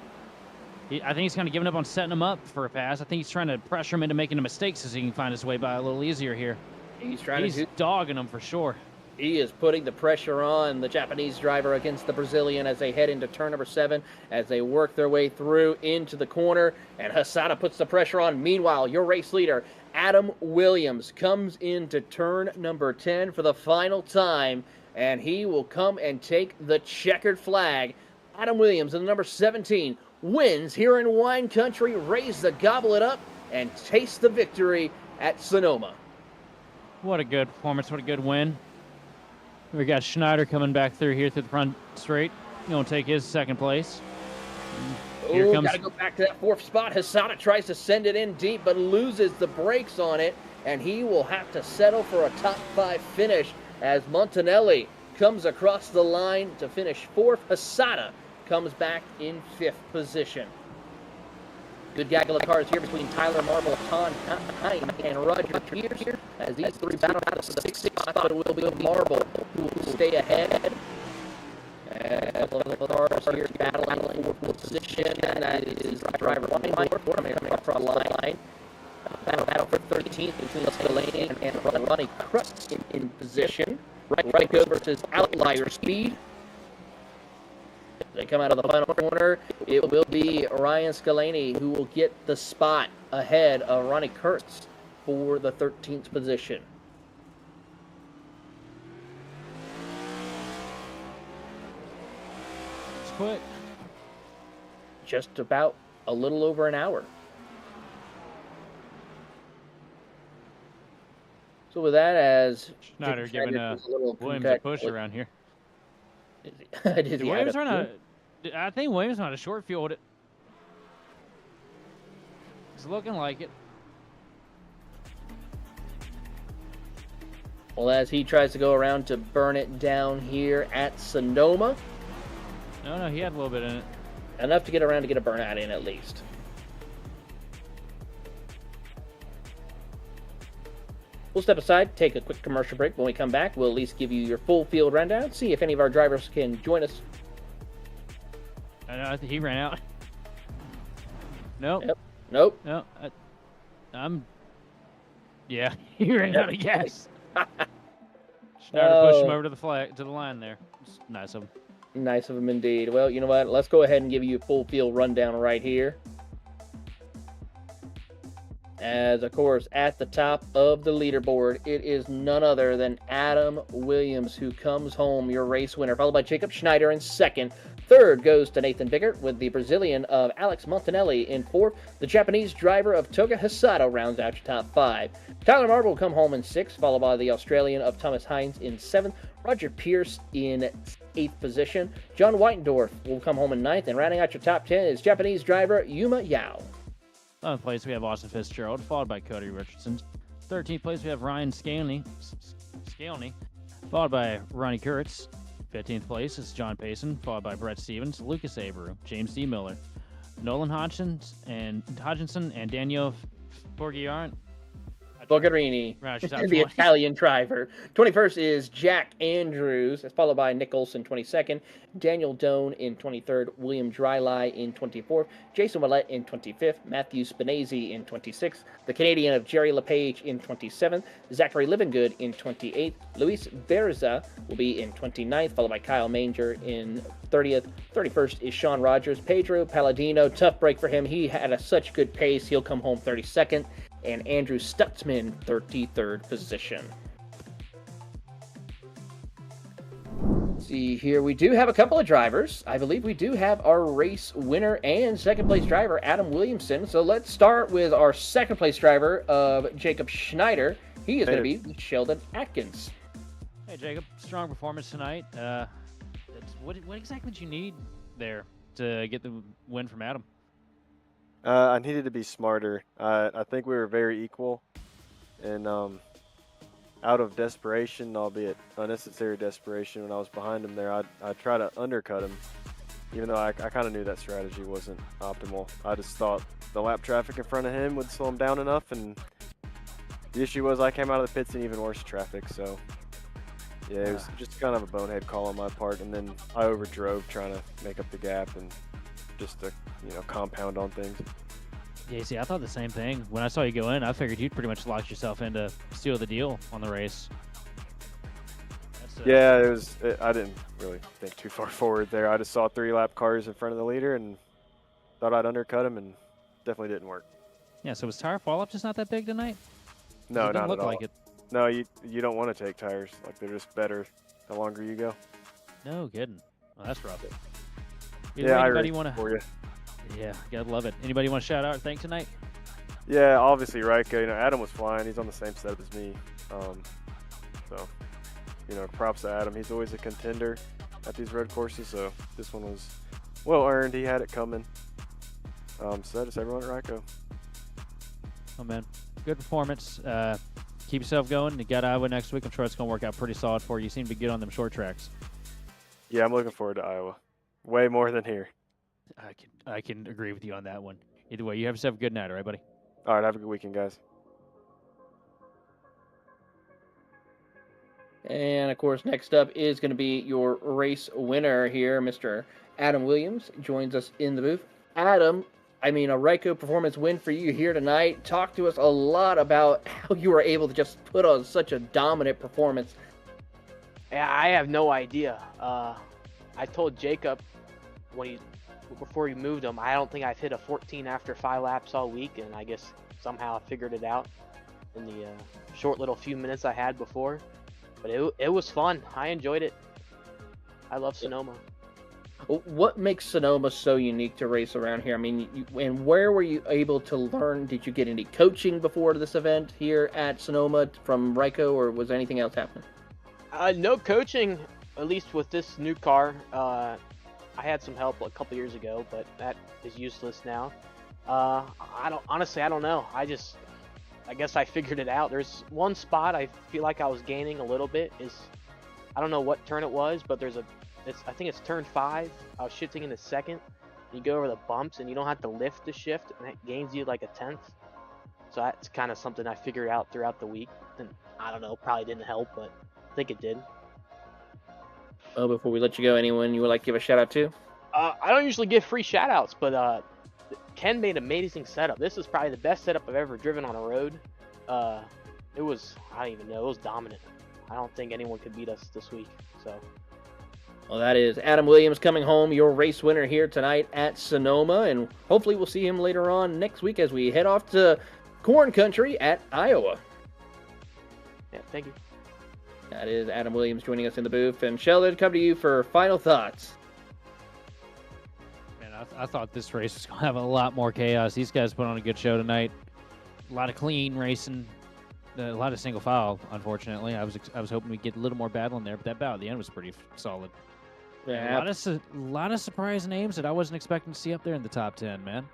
I think he's kind of giving up on setting him up for a pass. I think he's trying to pressure him into making a mistake so he can find his way by a little easier here. He's dogging him for sure. He is putting the pressure on the Japanese driver against the Brazilian as they head into turn number 7, as they work their way through into the corner, and Hisada puts the pressure on. Meanwhile, your race leader, Adam Williams, comes into turn number 10 for the final time, and he will come and take the checkered flag. Adam Williams, in the number 17, wins here in wine country. Raise the goblet up and taste the victory at Sonoma. What a good performance. What a good win. We got Schneider coming back through here through the front straight. He's going to take his second place. Here comes. Got to go back to that 4th spot. Hisada tries to send it in deep, but loses the brakes on it, and he will have to settle for a top 5 finish as Montanelli comes across the line to finish 4th. Hisada comes back in 5th position. Good gaggle of cars here between Tyler Marble, Tom Hine, and Roger Pierce here as these three battle for the sixth spot, but it will be Marble who will stay ahead. And the cars here battling for position, and that is driver 1 coming across the line. Battle for 13th between Scalani and Ronnie Crust in position. Ryco versus Outlier Speed. They come out of the final corner. It will be Ryan Scalani who will get the spot ahead of Ronnie Kurtz for the 13th position. It's quick. Just about a little over an hour. So with that, as Schneider giving Williams a push around here. Did Williams run a? I think Williams on a short field. It's looking like it. Well, as he tries to go around to burn it down here at Sonoma. No, he had a little bit in it. Enough to get around to get a burnout in at least. We'll step aside, take a quick commercial break. When we come back, we'll at least give you your full field rundown, see if any of our drivers can join us. I think he ran out. Nope. Yep. Nope. No. Yeah, he ran out of gas. Schneider pushed him over to the line there. It's nice of him. Nice of him indeed. Well, you know what? Let's go ahead and give you a full field rundown right here. As, of course, at the top of the leaderboard, it is none other than Adam Williams who comes home your race winner, followed by Jacob Schneider in second. Third goes to Nathan Biggert, with the Brazilian of Alex Montanelli in fourth. The Japanese driver of Toga Hisato rounds out your top five. Tyler Marble will come home in sixth, followed by the Australian of Thomas Hines in seventh. Roger Pierce in eighth position. John Whitendorf will come home in ninth, and rounding out your top 10 is Japanese driver Yuma Yao. 11th place, we have Austin Fitzgerald, followed by Cody Richardson. 13th place, we have Ryan Scalani, followed by Ronnie Kurtz. 15th place is John Payson, followed by Brett Stevens, Lucas Avery, James D. Miller, Nolan Hodgson, and Daniel Bulgarini, the Italian driver. 21st is Jack Andrews, followed by Nick Olson, 22nd. Daniel Doan in 23rd. William Drylie in 24th. Jason Willett in 25th. Matthew Spinazzi in 26th. The Canadian of Jerry LePage in 27th. Zachary Livingood in 28th. Luis Berza will be in 29th, followed by Kyle Manger in 30th. 31st is Sean Rogers. Pedro Palladino, tough break for him. He had such good pace. He'll come home 32nd. And Andrew Stutzman, 33rd position. Let's see here, we do have a couple of drivers. I believe we do have our race winner and second place driver, Adam Williamson. So let's start with our second place driver of Jacob Schneider. He is going to be Sheldon Atkins. Hey, Jacob, strong performance tonight. What exactly did you need there to get the win from Adam? I needed to be smarter. I think we were very equal, and out of desperation, albeit unnecessary desperation, when I was behind him there, I tried to undercut him, even though I kind of knew that strategy wasn't optimal. I just thought the lap traffic in front of him would slow him down enough, and the issue was I came out of the pits in even worse traffic, so yeah, it was just kind of a bonehead call on my part, and then I overdrove trying to make up the gap and just to, compound on things. Yeah, see, I thought the same thing. When I saw you go in, I figured you'd pretty much locked yourself in to seal the deal on the race. Yeah, I didn't really think too far forward there. I just saw 3-lap cars in front of the leader and thought I'd undercut him, and definitely didn't work. Yeah, so was tire fall-up just not that big tonight? No, it didn't not look at all. like it. No, you don't want to take tires. Like, they're just better the longer you go. No kidding. Well, that's rough. Anybody want to? For you. Yeah, gotta love it. Anybody want to shout out or thank tonight? Yeah, obviously Ryco. Adam was flying. He's on the same setup as me. So, props to Adam. He's always a contender at these road courses. So this one was well earned. He had it coming. So just everyone at Ryco. Oh man, good performance. Keep yourself going. You got Iowa next week. I'm sure it's gonna work out pretty solid for you. You seem to be good on them short tracks. Yeah, I'm looking forward to Iowa. Way more than here. I can agree with you on that one. Either way, you have yourself a good night, all right, buddy? All right, have a good weekend, guys. And of course, next up is going to be your race winner here, Mr. Adam Williams joins us in the booth. Adam, I mean, a Ryco performance win for you here tonight. Talk to us a lot about how you were able to just put on such a dominant performance. Yeah, I have no idea. I told Jacob before he moved him, I don't think I've hit a 14 after 5 laps all week, and I guess somehow I figured it out in the short little few minutes I had before. But it was fun. I enjoyed it. I love Sonoma. What makes Sonoma so unique to race around here? I mean, and where were you able to learn? Did you get any coaching before this event here at Sonoma from Ryco, or was anything else happening? No coaching, at least with this new car. I had some help a couple years ago, but that is useless now. I don't know. I guess I figured it out. There's one spot I feel like I was gaining a little bit. I don't know what turn it was, but I think it's turn 5. I was shifting into second. You go over the bumps, and you don't have to lift the shift, and it gains you like a 10th. So that's kind of something I figured out throughout the week. And I don't know, probably didn't help, but I think it did. Well, before we let you go, anyone you would like to give a shout out to? I don't usually give free shout outs, but Ken made an amazing setup. This is probably the best setup I've ever driven on a road. It was dominant. I don't think anyone could beat us this week. So. Well, that is Adam Williams coming home, your race winner here tonight at Sonoma, and hopefully we'll see him later on next week as we head off to corn country at Iowa. Yeah, thank you. That is Adam Williams joining us in the booth. And Sheldon, come to you for final thoughts. Man, I thought this race was going to have a lot more chaos. These guys put on a good show tonight. A lot of clean racing. A lot of single file, unfortunately. I was hoping we'd get a little more battle in there, but that battle at the end was pretty solid. Yeah, a lot of surprise names that I wasn't expecting to see up there in the top 10, man.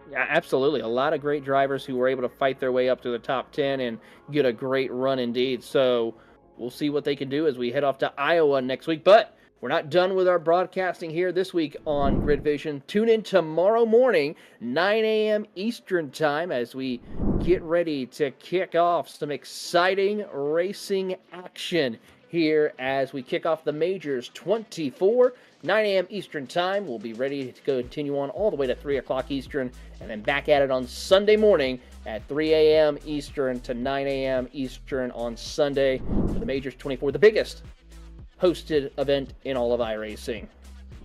Yeah, absolutely. A lot of great drivers who were able to fight their way up to the top 10 and get a great run indeed. So we'll see what they can do as we head off to Iowa next week. But we're not done with our broadcasting here this week on GridVision. Tune in tomorrow morning, 9 a.m. Eastern Time, as we get ready to kick off some exciting racing action here as we kick off the Majors 24, 9 a.m. Eastern Time. We'll be ready to continue on all the way to 3 o'clock Eastern, and then back at it on Sunday morning at 3 a.m. Eastern to 9 a.m. Eastern on Sunday for the Majors 24, the biggest hosted event in all of iRacing.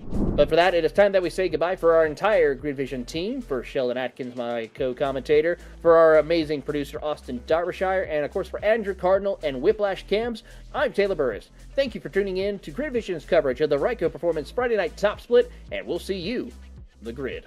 But for that, it is time that we say goodbye for our entire GridVision team, for Sheldon Atkins, my co-commentator, for our amazing producer, Austin Derbyshire, and of course for Andrew Cardinal and Whiplash Cams, I'm Taylor Burris. Thank you for tuning in to GridVision's coverage of the Ryco Performance Friday Night Top Split, and we'll see you on the grid.